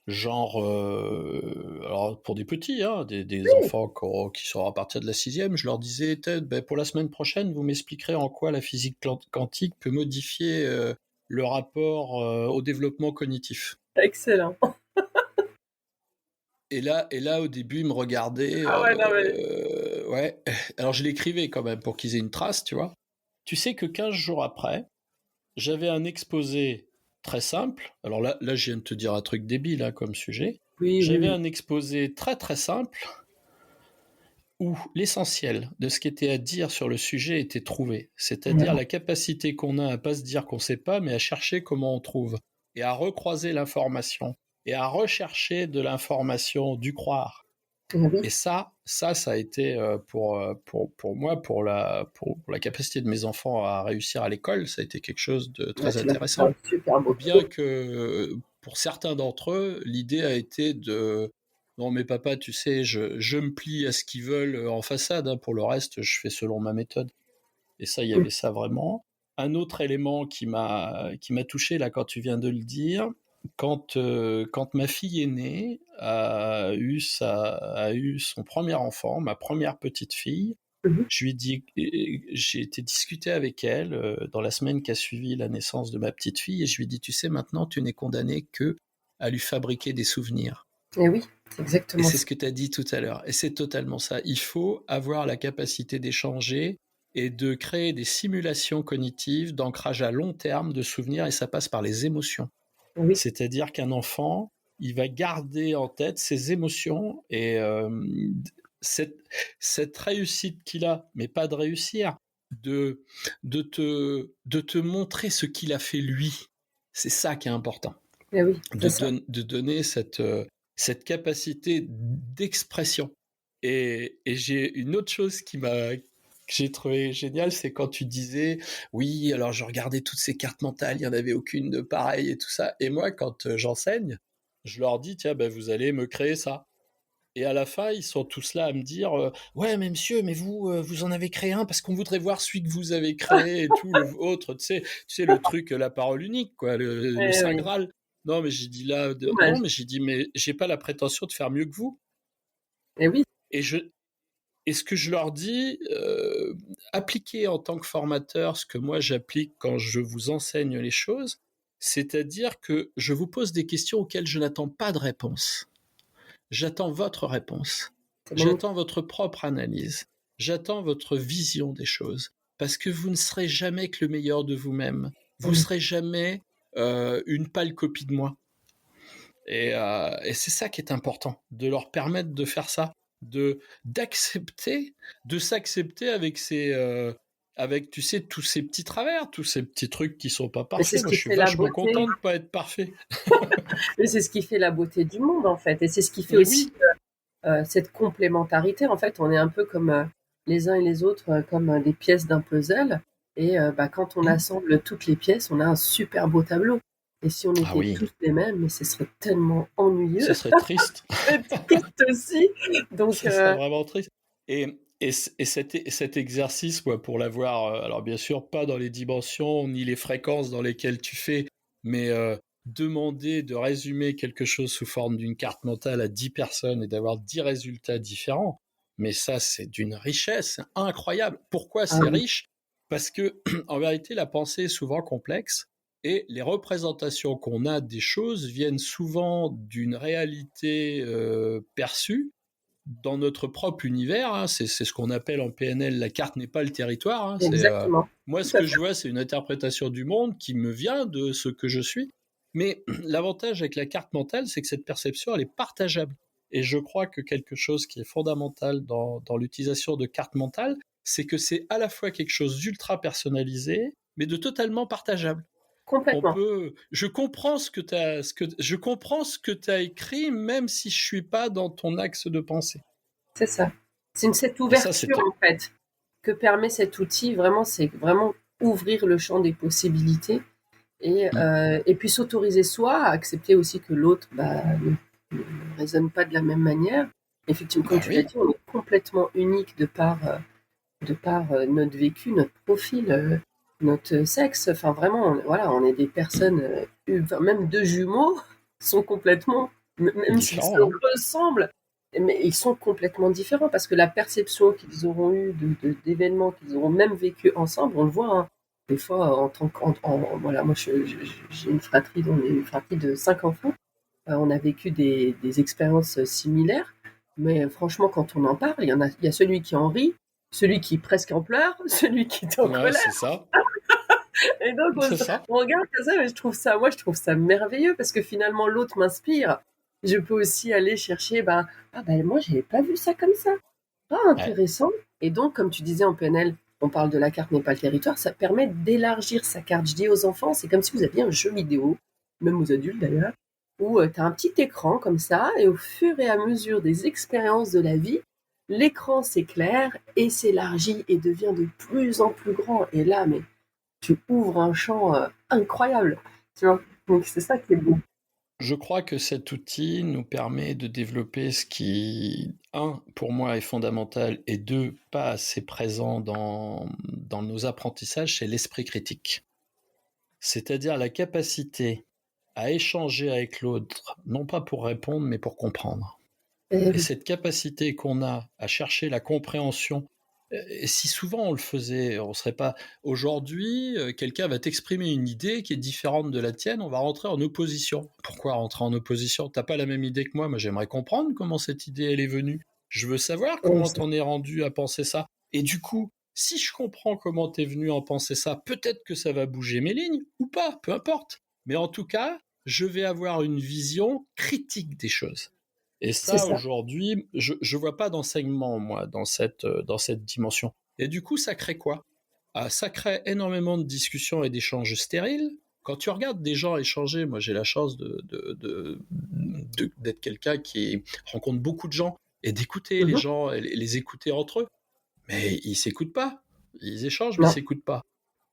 genre, alors pour des petits, hein, des enfants qui sont à partir de la 6e, je leur disais, pour la semaine prochaine, vous m'expliquerez en quoi la physique quantique peut modifier le rapport au développement cognitif. Excellent. Et là, au début, ils me regardaient. Ah ouais, non, mais... Ouais. Alors, je l'écrivais quand même pour qu'ils aient une trace, tu vois. Tu sais que 15 jours après, j'avais un exposé très simple. Alors là, je viens de te dire un truc débile hein, comme sujet. Oui, oui, J'avais oui. un exposé très très simple où l'essentiel de ce qui était à dire sur le sujet était trouvé. C'est-à-dire la capacité qu'on a à pas se dire qu'on ne sait pas, mais à chercher comment on trouve. Et à recroiser l'information. Et à rechercher de l'information, du croire. Oui. Et ça a été pour moi, pour la capacité de mes enfants à réussir à l'école, ça a été quelque chose de Ouais, très tu l'as fait un intéressant. super beau Bien cadeau. que pour certains d'entre eux, l'idée a été de non mais papa, tu sais, je me plie à ce qu'ils veulent en façade, hein, pour le reste, je fais selon ma méthode. Et ça, il y avait ça vraiment. Un autre élément qui m'a touché là quand tu viens de le dire, quand ma fille aînée a eu son premier enfant, ma première petite fille, Mhm. je lui ai dit, j'ai été discuter avec elle dans la semaine qui a suivi la naissance de ma petite fille et je lui ai dit, tu sais, maintenant tu n'es condamné que à lui fabriquer des souvenirs. Et oui, c'est Et exactement c'est ça. ce que tu as dit tout à l'heure. Et c'est totalement ça. Il faut avoir la capacité d'échanger et de créer des simulations cognitives d'ancrage à long terme de souvenirs, et ça passe par les émotions. Oui, C'est-à-dire qu'un enfant, il va garder en tête ses émotions et cette, cette réussite qu'il a, mais pas de réussir, de, de te montrer ce qu'il a fait lui. C'est ça qui est important, et oui, c'est ça. de donner cette capacité d'expression. Et j'ai une autre chose que j'ai trouvé géniale, c'est quand tu disais, oui, alors je regardais toutes ces cartes mentales, il n'y en avait aucune de pareille et tout ça. Et moi, quand j'enseigne, je leur dis, tiens, ben, vous allez me créer ça. Et à la fin, ils sont tous là à me dire, ouais, mais monsieur, mais vous, vous en avez créé un parce qu'on voudrait voir celui que vous avez créé et tout, le vôtre, tu sais, le truc, la parole unique, quoi, le Eh Saint oui, Graal. Non, mais j'ai dit là, non, dommage. mais j'ai dit, mais j'ai pas la prétention de faire mieux que vous. Et oui, Et et ce que je leur dis, appliquez en tant que formateur ce que moi j'applique quand je vous enseigne les choses, c'est-à-dire que je vous pose des questions auxquelles je n'attends pas de réponse. J'attends votre réponse. c'est magnifique. J'attends votre propre analyse. J'attends votre vision des choses. Parce que vous ne serez jamais que le meilleur de vous-même. Vous ne serez jamais une pâle copie de moi. Et c'est ça qui est important, de leur permettre de faire ça, d'accepter, de s'accepter avec avec, tu sais, tous ces petits travers, tous ces petits trucs qui sont pas Mais c'est parfaits. ce Moi, qui je suis fait la vachement beauté. content de pas être parfait. Mais c'est ce qui fait la beauté du monde, en fait. Et c'est ce qui fait Mais aussi oui, cette complémentarité. En fait, on est un peu comme les uns et les autres, comme des pièces d'un puzzle. Et bah, quand on assemble toutes les pièces, on a un super beau tableau. Et si on ah était oui, tous les mêmes, mais ce serait tellement ennuyeux, ce serait triste. et triste aussi. Donc, Ça serait vraiment triste. Et cet exercice, moi, pour l'avoir, alors bien sûr, pas dans les dimensions ni les fréquences dans lesquelles tu fais, mais demander de résumer quelque chose sous forme d'une carte mentale à 10 personnes et d'avoir 10 résultats différents, mais ça, c'est d'une richesse incroyable. Pourquoi ah c'est oui, riche? Parce que, en vérité, la pensée est souvent complexe et les représentations qu'on a des choses viennent souvent d'une réalité perçue dans notre propre univers. Hein. C'est ce qu'on appelle en PNL la carte n'est pas le territoire. Hein. exactement. Moi, Tout ce à que fait. je vois, c'est une interprétation du monde qui me vient de ce que je suis. Mais l'avantage avec la carte mentale, c'est que cette perception, elle est partageable. Et je crois que quelque chose qui est fondamental dans l'utilisation de cartes mentales, c'est que c'est à la fois quelque chose d'ultra personnalisé, mais de totalement partageable. Complètement. Je comprends je comprends ce que tu as écrit, même si je suis pas dans ton axe de pensée. C'est ça. Cette Et ça, ouverture, en fait, que permet cet outil, vraiment, c'est vraiment ouvrir le champ des possibilités et puis s'autoriser soi à accepter aussi que l'autre bah, ne raisonne pas de la même manière. Effectivement, comme bah tu l'as oui, dit, on est complètement unique de par notre vécu, notre profil, notre sexe. Enfin, vraiment, voilà, on est des personnes, enfin, même deux jumeaux sont complètement, même s'ils se différent, hein. ressemblent, mais ils sont complètement différents parce que la perception qu'ils auront eue d'événements qu'ils auront même vécu ensemble, on le voit, hein. Des fois, en tant voilà, moi, j'ai une fratrie, on est une fratrie de 5 enfants. On a vécu des expériences similaires, mais franchement, quand on en parle, il y a celui qui en rit, celui qui presque en pleure, celui qui est en Ouais, c'est colère. ça. Et donc, C'est ça. on regarde comme ça, mais je trouve ça merveilleux parce que finalement, l'autre m'inspire. Je peux aussi aller chercher, moi, j'avais pas vu ça comme ça. Ah, Ouais. intéressant. Et donc, comme tu disais en PNL, on parle de la carte n'est pas le territoire, ça permet d'élargir sa carte. Je dis aux enfants, c'est comme si vous aviez un jeu vidéo, même aux adultes d'ailleurs, où tu as un petit écran comme ça, et au fur et à mesure des expériences de la vie, l'écran s'éclaire et s'élargit et devient de plus en plus grand. Et là, mais tu ouvres un champ incroyable, tu vois. Donc c'est ça qui est beau. Je crois que cet outil nous permet de développer ce qui, un, pour moi, est fondamental, et deux, pas assez présent dans nos apprentissages, c'est l'esprit critique. C'est-à-dire la capacité à échanger avec l'autre, non pas pour répondre, mais pour comprendre. Eh Et oui, cette capacité qu'on a à chercher la compréhension Et si souvent on le faisait, on serait pas. Aujourd'hui, quelqu'un va t'exprimer une idée qui est différente de la tienne, on va rentrer en opposition. Pourquoi rentrer en opposition? T'as pas la même idée que moi. Moi, j'aimerais comprendre comment cette idée elle est venue. Je veux savoir Oui, comment t'en es rendu à penser ça. Et du coup, si je comprends comment t'es venu en penser ça, peut-être que ça va bouger mes lignes ou pas, peu importe. Mais en tout cas, je vais avoir une vision critique des choses. Et c'est ça, ça. aujourd'hui, je vois pas d'enseignement, moi, dans cette dimension. Et du coup, ça crée quoi? Ça crée énormément de discussions et d'échanges stériles. Quand tu regardes des gens échanger, moi j'ai la chance d'être quelqu'un qui rencontre beaucoup de gens et d'écouter les Mhm. gens, et les écouter entre eux. Mais ils s'écoutent pas. Ils échangent, mais ils Non, s'écoutent pas.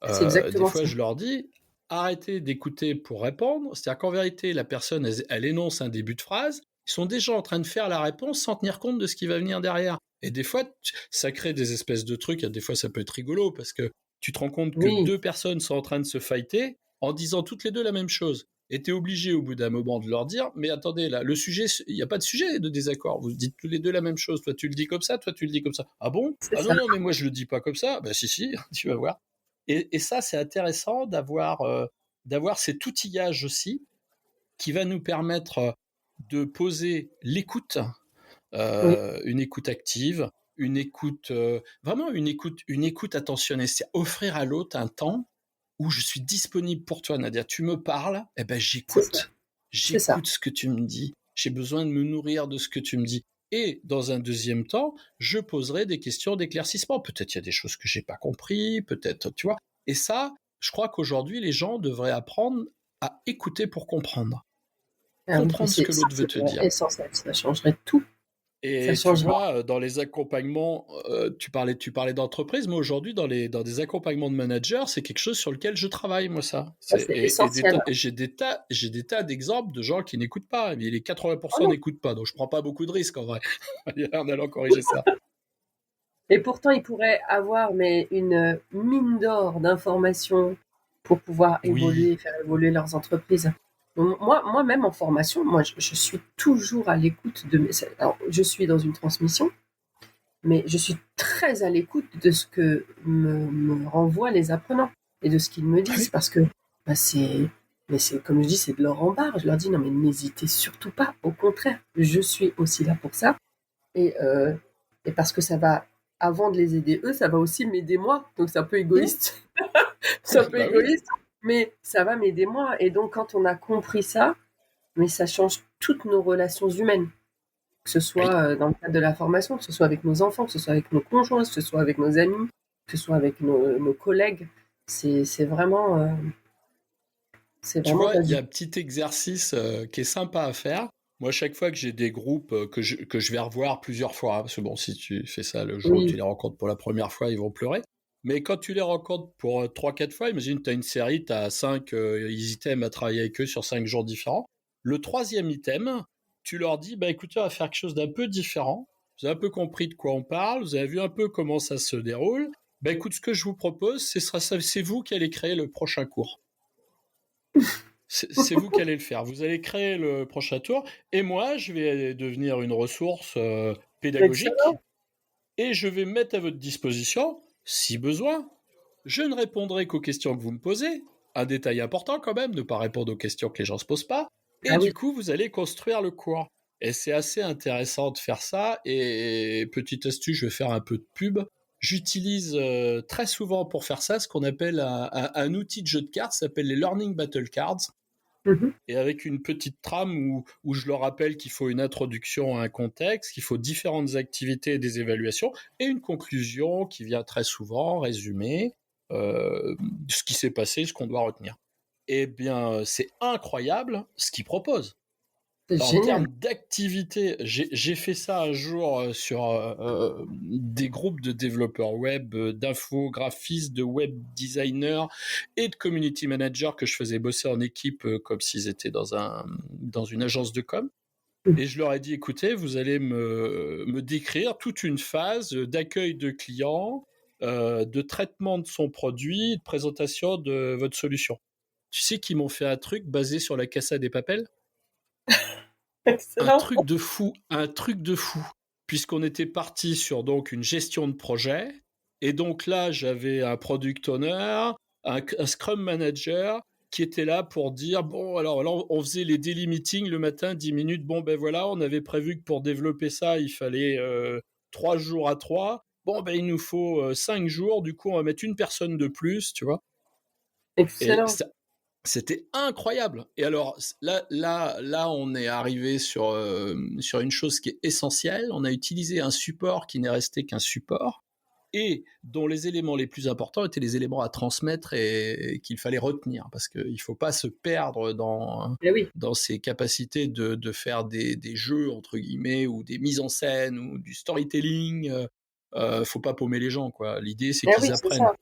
c'est Des exactement fois, ça. je leur dis, arrêtez d'écouter pour répondre. C'est-à-dire qu'en vérité, la personne, elle énonce un début de phrase. Ils sont déjà en train de faire la réponse sans tenir compte de ce qui va venir derrière. Et des fois, ça crée des espèces de trucs. Des fois, ça peut être rigolo parce que tu te rends compte que Oui, deux personnes sont en train de se fighter en disant toutes les deux la même chose. Et tu es obligé au bout d'un moment de leur dire, mais attendez, là, le sujet, il n'y a pas de sujet de désaccord. Vous dites tous les deux la même chose. Toi, tu le dis comme ça, toi, tu le dis comme ça. Ah bon? c'est Ah non, ça. non, mais moi, je le dis pas comme ça. Bah si, tu vas voir. Et ça, c'est intéressant d'avoir cet outillage aussi qui va nous permettre de poser l'écoute, Oui, une écoute active, une écoute, vraiment une écoute attentionnée, c'est offrir à l'autre un temps où je suis disponible pour toi, Nadia. Tu me parles, eh ben c'est ça. j'écoute. C'est ça. J'écoute ce que tu me dis. J'ai besoin de me nourrir de ce que tu me dis. Et dans un deuxième temps, je poserai des questions d'éclaircissement. Peut-être il y a des choses que j'ai pas compris, peut-être, tu vois. Et ça, je crois qu'aujourd'hui, les gens devraient apprendre à écouter pour comprendre. Ah oui, mais Comprendre ce que ça, l'autre veut c'est te vraiment dire. essentiel. Ça changerait tout. Ça Et tu changerait. vois, dans les accompagnements, tu parlais d'entreprise, mais aujourd'hui, dans des accompagnements de managers, c'est quelque chose sur lequel je travaille, moi, ça. Ça, c'est essentiel. Et j'ai des tas d'exemples de gens qui n'écoutent pas. Mais les Oh 80% non. n'écoutent pas, donc je prends pas beaucoup de risques, en vrai, en allant corriger ça. Et pourtant, il pourrait avoir mais une mine d'or d'informations pour pouvoir Oui, évoluer, faire évoluer leurs entreprises. Moi-même en formation, je suis toujours à l'écoute de mes. Alors, je suis dans une transmission, mais je suis très à l'écoute de ce que me renvoient les apprenants et de ce qu'ils me ah disent oui, parce que bah, mais c'est comme je dis, c'est de leur rempart. Je leur dis non mais n'hésitez surtout pas. Au contraire, je suis aussi là pour ça et, euh, et parce que ça va, avant de les aider eux, ça va aussi m'aider moi. Donc c'est un peu égoïste, c'est un peu bah oui. égoïste, mais ça va m'aider moi. Et donc quand on a compris ça, mais ça change toutes nos relations humaines, que ce Oui. soit dans le cadre de la formation, que ce soit avec nos enfants, que ce soit avec nos conjoints, que ce soit avec nos amis, que ce soit avec nos collègues. C'est vraiment, c'est Tu vraiment vois, il y a basique. un petit exercice qui est sympa à faire. Moi, chaque fois que j'ai des groupes que je vais revoir plusieurs fois, hein, parce que bon, si tu fais ça le jour où tu Oui. les rencontres pour la première fois, ils vont pleurer. Mais quand tu les rencontres pour 3-4 fois, imagine, tu as une série, tu as 5 items à travailler avec eux sur 5 jours différents. Le troisième item, tu leur dis, bah écoutez, on va faire quelque chose d'un peu différent. Vous avez un peu compris de quoi on parle, vous avez vu un peu comment ça se déroule. Bah écoute, ce que je vous propose, c'est vous qui allez créer le prochain cours. C'est vous qui allez le faire. Vous allez créer le prochain tour et moi, je vais devenir une ressource pédagogique Excellent. et je vais me mettre à votre disposition si besoin. Je ne répondrai qu'aux questions que vous me posez. Un détail important quand même, ne pas répondre aux questions que les gens ne se posent pas. Et Ah oui. du coup, vous allez construire le cours. Et c'est assez intéressant de faire ça. Et petite astuce, je vais faire un peu de pub. J'utilise très souvent pour faire ça ce qu'on appelle un outil de jeu de cartes, ça s'appelle les Learning Battle Cards Mhm. et avec une petite trame où je leur rappelle qu'il faut une introduction à un contexte, qu'il faut différentes activités et des évaluations, et une conclusion qui vient très souvent résumer ce qui s'est passé, ce qu'on doit retenir. Eh bien, c'est incroyable ce qu'ils proposent. C'est En génial. termes d'activité, j'ai fait ça un jour sur des groupes de développeurs web, d'infographistes, de web designers et de community managers que je faisais bosser en équipe comme s'ils étaient dans une agence de com. Mhm. Et je leur ai dit, écoutez, vous allez me décrire toute une phase d'accueil de clients, de traitement de son produit, de présentation de votre solution. Tu sais qu'ils m'ont fait un truc basé sur la Casa des Papel? Excellent. Un truc de fou, puisqu'on était parti sur donc une gestion de projet. Et donc là, j'avais un product owner, un scrum manager qui était là pour dire, bon, alors là, on faisait les daily meetings le matin, 10 minutes. Bon, ben voilà, on avait prévu que pour développer ça, il fallait 3 jours à 3. Bon, ben il nous faut 5 jours. Du coup, on va mettre une personne de plus, tu vois. Et Excellent. c'était incroyable. Et alors, là, on est arrivé sur une chose qui est essentielle. On a utilisé un support qui n'est resté qu'un support et dont les éléments les plus importants étaient les éléments à transmettre et qu'il fallait retenir, parce qu'il ne faut pas se perdre Eh oui. dans ses capacités de faire des jeux, entre guillemets, ou des mises en scène, ou du storytelling. Faut pas paumer les gens, quoi. L'idée, c'est Eh oui, qu'ils c'est apprennent. ça.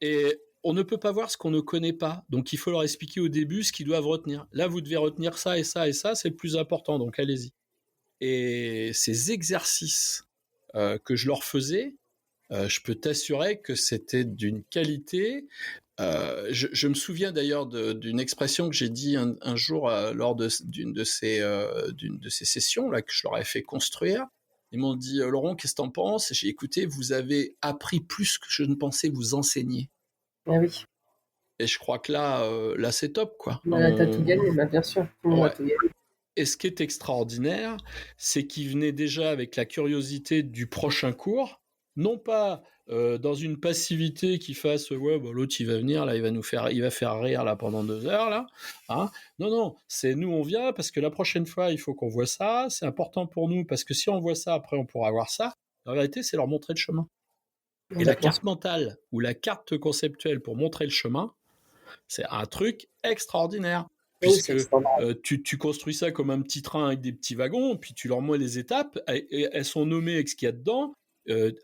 Et on ne peut pas voir ce qu'on ne connaît pas, donc il faut leur expliquer au début ce qu'ils doivent retenir. Là, vous devez retenir ça et ça et ça, c'est le plus important, donc allez-y. Et ces exercices que je leur faisais, je peux t'assurer que c'était d'une qualité. Je me souviens d'ailleurs d'une expression que j'ai dit un jour lors d'une de ces sessions là que je leur ai fait construire. Ils m'ont dit Laurent, qu'est-ce que t'en penses? J'ai écouté, vous avez appris plus que je ne pensais vous enseigner. Eh oui. Et je crois que là c'est top, quoi. T'as tout gagné, bah, bien sûr. Tout le monde a Ouais. tout gagné. Et ce qui est extraordinaire, c'est qu'ils venaient déjà avec la curiosité du prochain cours, non pas dans une passivité qui fasse ouais, bah, l'autre il va venir là, il va faire rire là pendant 2 heures là. Hein, non, non, c'est nous on vient parce que la prochaine fois il faut qu'on voit ça, c'est important pour nous parce que si on voit ça après on pourra voir ça. En vérité, c'est leur montrer le chemin. Bon, Et bah, la bien carte sûr. mentale ou la carte conceptuelle pour montrer le chemin, c'est un truc extraordinaire, Oui, puisque c'est extraordinaire. tu construis ça comme un petit train avec des petits wagons, puis tu leur mets les étapes, et elles sont nommées avec ce qu'il y a dedans.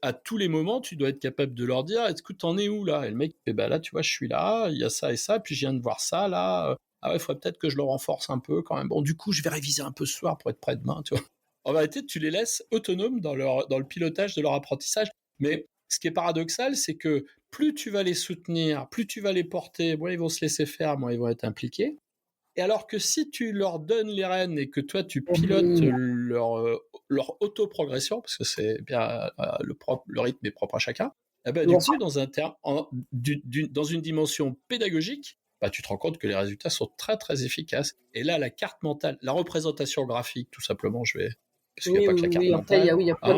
À tous les moments, tu dois être capable de leur dire, écoute, t'en es où là? Et le mec, bah là, tu vois, je suis là, il y a ça et ça, puis je viens de voir ça là. Ah ouais, il faudrait peut-être que je le renforce un peu quand même. Bon, du coup, je vais réviser un peu ce soir pour être prêt demain, tu vois. En vérité, tu les laisses autonomes dans le pilotage de leur apprentissage. Mais ce qui est paradoxal, c'est que plus tu vas les soutenir, plus tu vas les porter, moins ils vont se laisser faire, moins ils vont être impliqués. Et alors que si tu leur donnes les rênes et que toi tu Eh pilotes oui. leur autoprogression, parce que c'est bien le rythme est propre à chacun, eh ben, du Bien sûr. coup, dans une dimension pédagogique, bah, tu te rends compte que les résultats sont très très efficaces. Et là, la carte mentale, la représentation graphique, tout simplement, parce qu'il n'y a Oui, pas oui, que la oui, carte oui. Après, mentale, il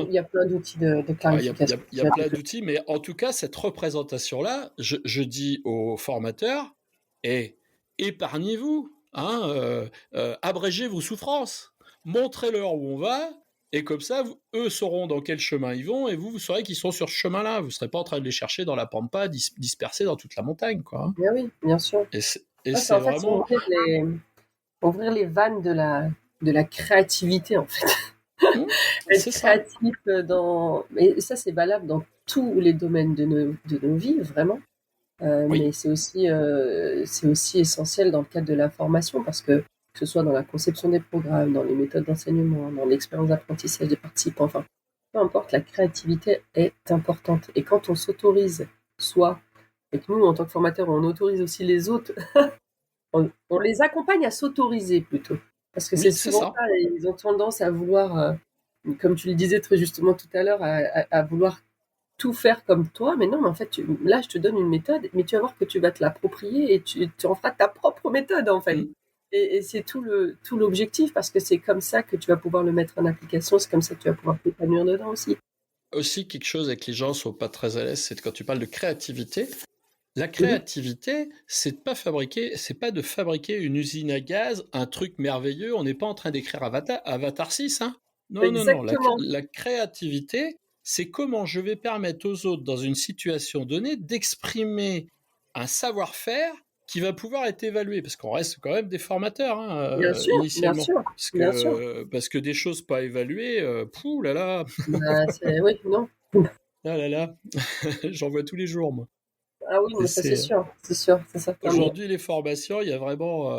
hein. y a plein d'outils de Ouais, clarification. il y a plein d'outils, mais en tout cas, cette représentation-là, je dis aux formateurs, et épargnez-vous, hein, abrégez vos souffrances, montrez-leur où on va, et comme ça, eux sauront dans quel chemin ils vont, et vous saurez qu'ils sont sur ce chemin-là. Vous ne serez pas en train de les chercher dans la pampa, dispersés dans toute la montagne, quoi. Hein. Eh oui, bien sûr. Et Ouais, c'est c'est en fait c'est vraiment... ouvrir les vannes de la créativité, en fait. Être c'est ça. créatif dans. Et ça, c'est valable dans tous les domaines de nos vies, vraiment. Mais Oui. c'est aussi essentiel dans le cadre de la formation parce que ce soit dans la conception des programmes, dans les méthodes d'enseignement, dans l'expérience d'apprentissage des participants, enfin, peu importe, la créativité est importante. Et quand on s'autorise soi, et que nous, en tant que formateurs, on autorise aussi les autres, on les accompagne à s'autoriser plutôt. Parce que c'est Oui, c'est souvent ça. ça, ils ont tendance à vouloir, comme tu le disais très justement tout à l'heure, à vouloir tout faire comme toi, mais non, mais en fait, là, je te donne une méthode, mais tu vas voir que tu vas te l'approprier et tu en feras ta propre méthode, en fait. Mm. Et c'est tout l'objectif, parce que c'est comme ça que tu vas pouvoir le mettre en application, c'est comme ça que tu vas pouvoir t'épanouir dedans aussi. Aussi, quelque chose avec les gens ne sont pas très à l'aise, c'est quand tu parles de créativité. La Mhm. créativité, c'est pas de fabriquer une usine à gaz, un truc merveilleux. On n'est pas en train d'écrire Avatar 6, hein. Non, non, non. Exactement. La créativité, c'est comment je vais permettre aux autres, dans une situation donnée, d'exprimer un savoir-faire qui va pouvoir être évalué. Parce qu'on reste quand même des formateurs, hein, Bien sûr, bien initialement. sûr, bien sûr. Parce que des choses pas évaluées, pouh là là, Bah, oui, non. là là là, j'en vois tous les jours, moi. Ah oui, Et mais ça, c'est c'est sûr, c'est certain. Mais aujourd'hui les formations, il y a vraiment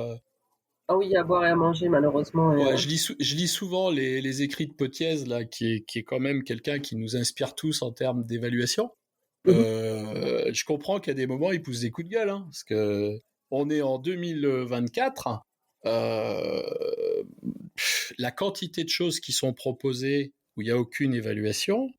ah oui, il y a à boire et à manger, malheureusement. ouais, je lis souvent les écrits de Potiez, là, qui est quand même quelqu'un qui nous inspire tous en termes d'évaluation. Mhm. Je comprends qu'à des moments, il pousse des coups de gueule, hein, parce que on est en 2024. euh, la quantité de choses qui sont proposées où il n'y a aucune évaluation,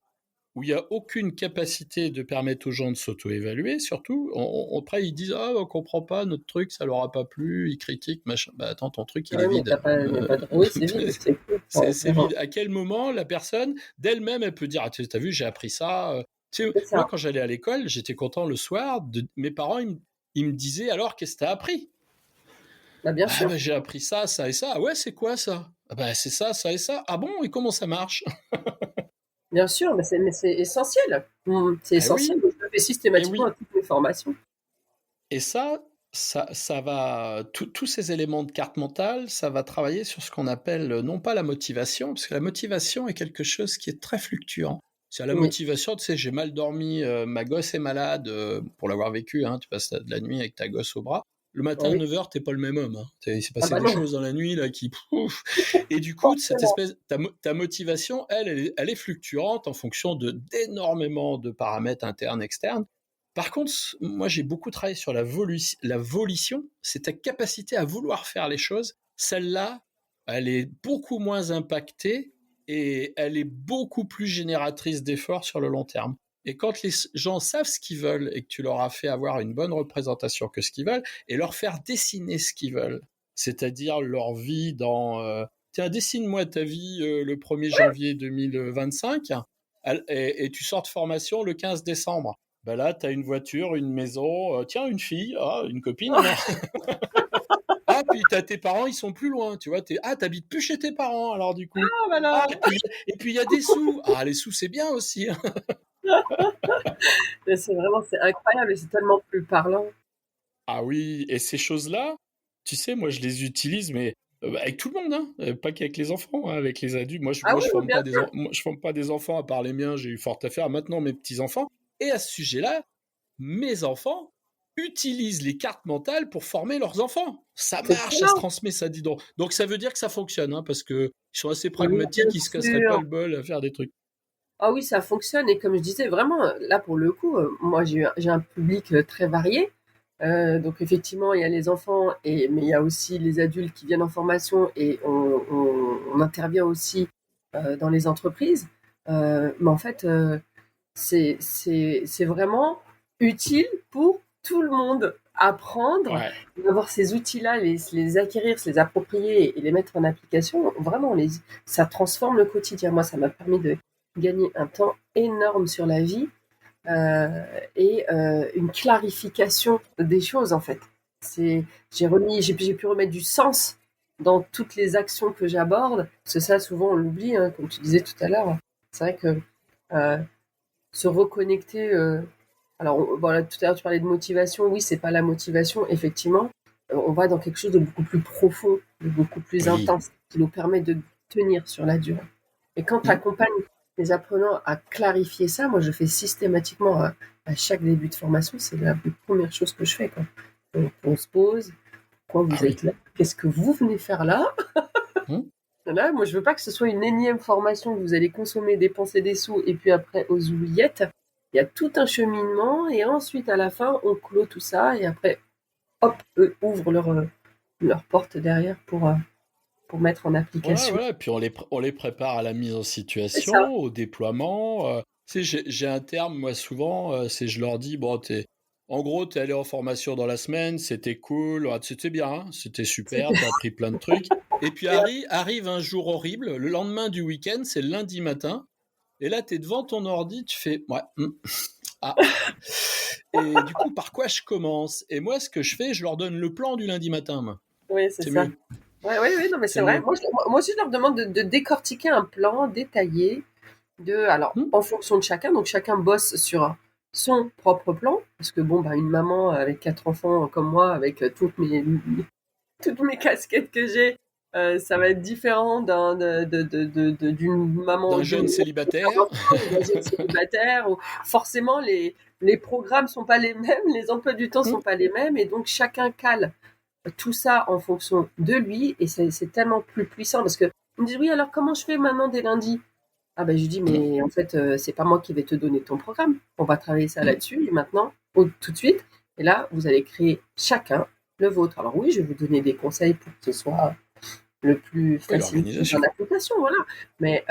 où il n'y a aucune capacité de permettre aux gens de s'auto-évaluer, surtout. Après, ils disent « Ah, on comprend pas, notre truc, ça leur a pas plu, ils critiquent, machin. » Bah attends, ton truc, il est Ouais, mais vide. il y a pas de... Oui, c'est vide, c'est cool. C'est vide. À quel moment la personne, d'elle-même, elle peut dire « Ah, t'as vu, j'ai appris ça. » Tu sais, C'est moi, ça. quand j'allais à l'école, j'étais content le soir. Mes parents, ils me disaient « Alors, qu'est-ce que t'as appris ?» Bah, bien Ah, sûr. bah, j'ai appris ça, ça et ça. Ah ouais, c'est quoi ça? Ah bah, c'est ça, ça et ça. Ah bon, et comment ça marche? Bien sûr, mais c'est essentiel. C'est Ah essentiel. oui, Je le fais et systématiquement oui. à toutes mes formations. Et ça va, tous ces éléments de carte mentale, ça va travailler sur ce qu'on appelle non pas la motivation, parce que la motivation est quelque chose qui est très fluctuant. C'est la Oui, motivation, tu sais, j'ai mal dormi, ma gosse est malade, pour l'avoir vécu, hein, tu passes de la nuit avec ta gosse au bras. Le matin à oui. 9h, t'es pas le même homme. Hein. Il s'est Ah passé bah des non, choses dans la nuit là qui. Pouf. Et du coup, forcément. ta motivation, elle est fluctuante en fonction d'énormément de paramètres internes, externes. Par contre, moi j'ai beaucoup travaillé sur la volition, c'est ta capacité à vouloir faire les choses. Celle-là, elle est beaucoup moins impactée et elle est beaucoup plus génératrice d'efforts sur le long terme. Et quand les gens savent ce qu'ils veulent et que tu leur as fait avoir une bonne représentation que ce qu'ils veulent, et leur faire dessiner ce qu'ils veulent, c'est-à-dire leur vie dans... tiens, dessine-moi ta vie le 1er janvier 2025 et tu sors de formation le 15 décembre. Ben là, tu as une voiture, une maison, tiens, une fille, une copine alors. Ah, puis t'as tes parents, ils sont plus loin, tu vois. T'habites plus chez tes parents alors du coup. Ah Ah, voilà. et puis il y a des sous. Ah, les sous, c'est bien aussi. Hein. Mais c'est vraiment, c'est incroyable et c'est tellement plus parlant. Ah oui, et ces choses-là, tu sais, moi je les utilise, mais avec tout le monde, hein, pas qu'avec les enfants, hein, avec les adultes. Moi, je, Ah moi, oui, je oui, forme bien pas sûr. moi, je forme pas des enfants à part les miens. J'ai eu fort à faire. Maintenant, mes petits enfants. Et à ce sujet-là, mes enfants utilisent les cartes mentales pour former leurs enfants. Ça C'est marche, ça se excellent. transmet, ça dit donc. Donc ça veut dire que ça fonctionne, hein, parce que ils sont assez Oui, pragmatiques, bien ils se casseraient pas sûr. le bol à faire des trucs. Ah oui, ça fonctionne et comme je disais, vraiment, là pour le coup, moi j'ai un public très varié. Donc effectivement, il y a les enfants, mais il y a aussi les adultes qui viennent en formation et on intervient aussi dans les entreprises. Mais en fait, c'est vraiment utile pour tout le monde. Apprendre, Ouais. avoir ces outils-là, les acquérir, se les approprier et les mettre en application, vraiment, ça transforme le quotidien. Moi, ça m'a permis de gagner un temps énorme sur la vie et une clarification des choses, en fait. J'ai pu remettre du sens dans toutes les actions que j'aborde, parce que ça, souvent, on l'oublie, hein, comme tu disais tout à l'heure. C'est vrai que euh, se reconnecter. Alors, voilà, tout à l'heure, tu parlais de motivation. Oui, c'est pas la motivation, effectivement. On va dans quelque chose de beaucoup plus profond, de beaucoup plus Oui. intense, qui nous permet de tenir sur la durée. Et quand tu Mm. accompagnes les apprenants à clarifier ça, moi, je fais systématiquement à chaque début de formation, c'est la première chose que je fais, quoi. Donc, on se pose, pourquoi Ah vous oui. êtes là? Qu'est-ce que vous venez faire là? Mm. Là, moi, je veux pas que ce soit une énième formation que vous allez consommer, dépenser des sous et puis après aux oubliettes. Il y a tout un cheminement et ensuite à la fin, on clôt tout ça et après, hop, eux ouvrent leur porte derrière pour mettre en Ouais, application. voilà. Puis on les prépare à la mise en C'est ça. situation, au déploiement. Tu sais, j'ai un terme, moi, souvent, c'est je leur dis, bon, en gros, t'es allé en formation dans la semaine, c'était cool, c'était bien, hein, c'était super, C'était- t'as appris plein de trucs. Et puis Et arrive un jour horrible, le lendemain du week-end, c'est le lundi matin, et là, t'es devant ton ordi, tu fais, ouais, ah. Et du coup, par quoi je commence? Et moi, ce que je fais, je leur donne le plan du lundi matin, moi. oui, c'est C'est ça. mieux, Ouais, oui, oui, non, mais c'est c'est vrai. mieux. Moi aussi, je leur demande de décortiquer un plan détaillé alors, Hmm. en fonction de chacun, donc chacun bosse sur son propre plan, parce que bon, bah, une maman avec 4 enfants comme moi, avec toutes mes casquettes que j'ai, ça va être différent d'une maman D'un d'une jeune célibataire. enfant ou d'un jeune célibataire. Ou forcément, les programmes sont pas les mêmes, les emplois du temps sont Hmm. pas les mêmes, et donc chacun cale tout ça en fonction de lui, et c'est tellement plus puissant, parce que on me dit oui, alors comment je fais maintenant dès lundi? Ah ben je lui dis Hmm. mais en fait c'est pas moi qui vais te donner ton programme. On va travailler ça Hmm. là-dessus et maintenant tout de suite. Et là vous allez créer chacun le vôtre. Alors oui je vais vous donner des conseils pour que ce soit le plus Oui, facile en l'organisation. application, voilà. Mais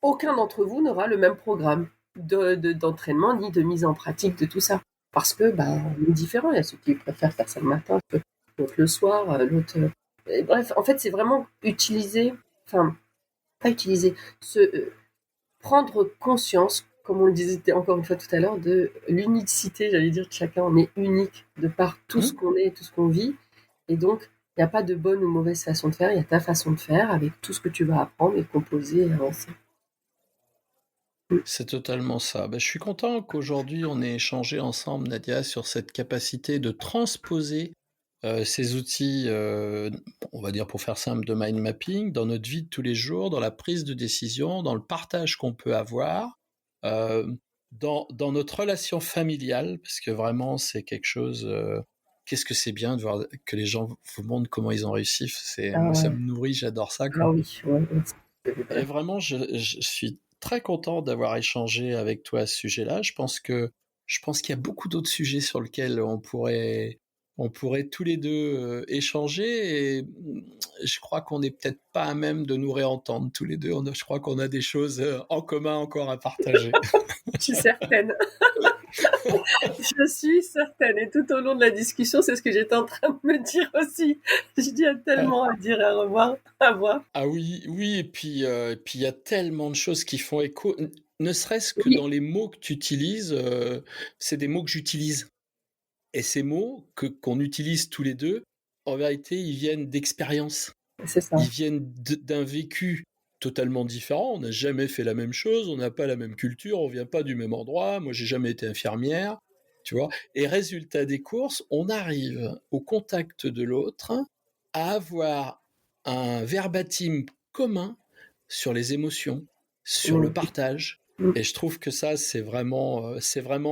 aucun d'entre vous n'aura le même programme d'entraînement ni de mise en pratique de tout ça. Parce que, on est différents. Il y a ceux qui préfèrent faire ça le matin, l'autre le soir, l'autre. Bref, en fait, c'est vraiment pas utiliser, prendre conscience, comme on le disait encore une fois tout à l'heure, de l'unicité, j'allais dire, de chacun. On est unique de par tout ce qu'on est, tout ce qu'on vit. Et donc, il n'y a pas de bonne ou mauvaise façon de faire, il y a ta façon de faire avec tout ce que tu vas apprendre et composer et avancer. C'est totalement ça. Je suis content qu'aujourd'hui on ait échangé ensemble, Nadia, sur cette capacité de transposer ces outils, on va dire pour faire simple, de mind mapping dans notre vie de tous les jours, dans la prise de décision, dans le partage qu'on peut avoir, euh, dans notre relation familiale, parce que vraiment c'est quelque chose. Qu'est-ce que c'est bien de voir que les gens vous montrent comment ils ont réussi. Moi, ça me nourrit, j'adore ça, quoi. Ah oui, ouais. Et vraiment, je suis très content d'avoir échangé avec toi à ce sujet-là. Je pense qu'il y a beaucoup d'autres sujets sur lesquels on pourrait tous les deux échanger. Et je crois qu'on n'est peut-être pas à même de nous réentendre tous les deux. Je crois qu'on a des choses en commun encore à partager. Je suis certaine. Je suis certaine. Et tout au long de la discussion, c'est ce que j'étais en train de me dire aussi. Je dis, il y a tellement à dire, à revoir, à voir. Ah oui, oui, et puis il y a tellement de choses qui font écho, ne serait-ce que Oui. dans les mots que tu utilises, c'est des mots que j'utilise. Et ces mots qu'on utilise tous les deux, en vérité, ils viennent d'expérience. C'est ça. Ils viennent d'un vécu totalement différent. On n'a jamais fait la même chose, on n'a pas la même culture, on vient pas du même endroit. Moi, j'ai jamais été infirmière, tu vois. Et résultat des courses, on arrive au contact de l'autre à avoir un verbatim commun sur les émotions, sur le partage. Et je trouve que ça, c'est vraiment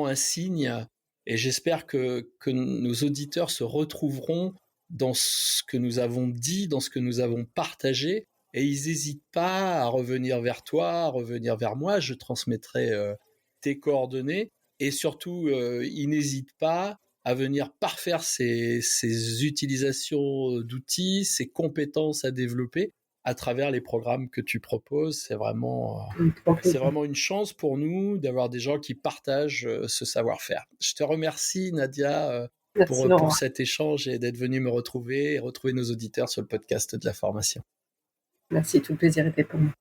un signe. Et j'espère que nos auditeurs se retrouveront dans ce que nous avons dit, dans ce que nous avons partagé, et ils n'hésitent pas à revenir vers toi, à revenir vers moi. Je transmettrai tes coordonnées, et surtout, ils n'hésitent pas à venir parfaire ces utilisations d'outils, ces compétences à développer à travers les programmes que tu proposes. C'est vraiment une chance pour nous d'avoir des gens qui partagent ce savoir-faire. Je te remercie, Nadia, pour cet échange et d'être venu me retrouver et retrouver nos auditeurs sur le podcast de la formation. Merci, tout le plaisir était pour moi.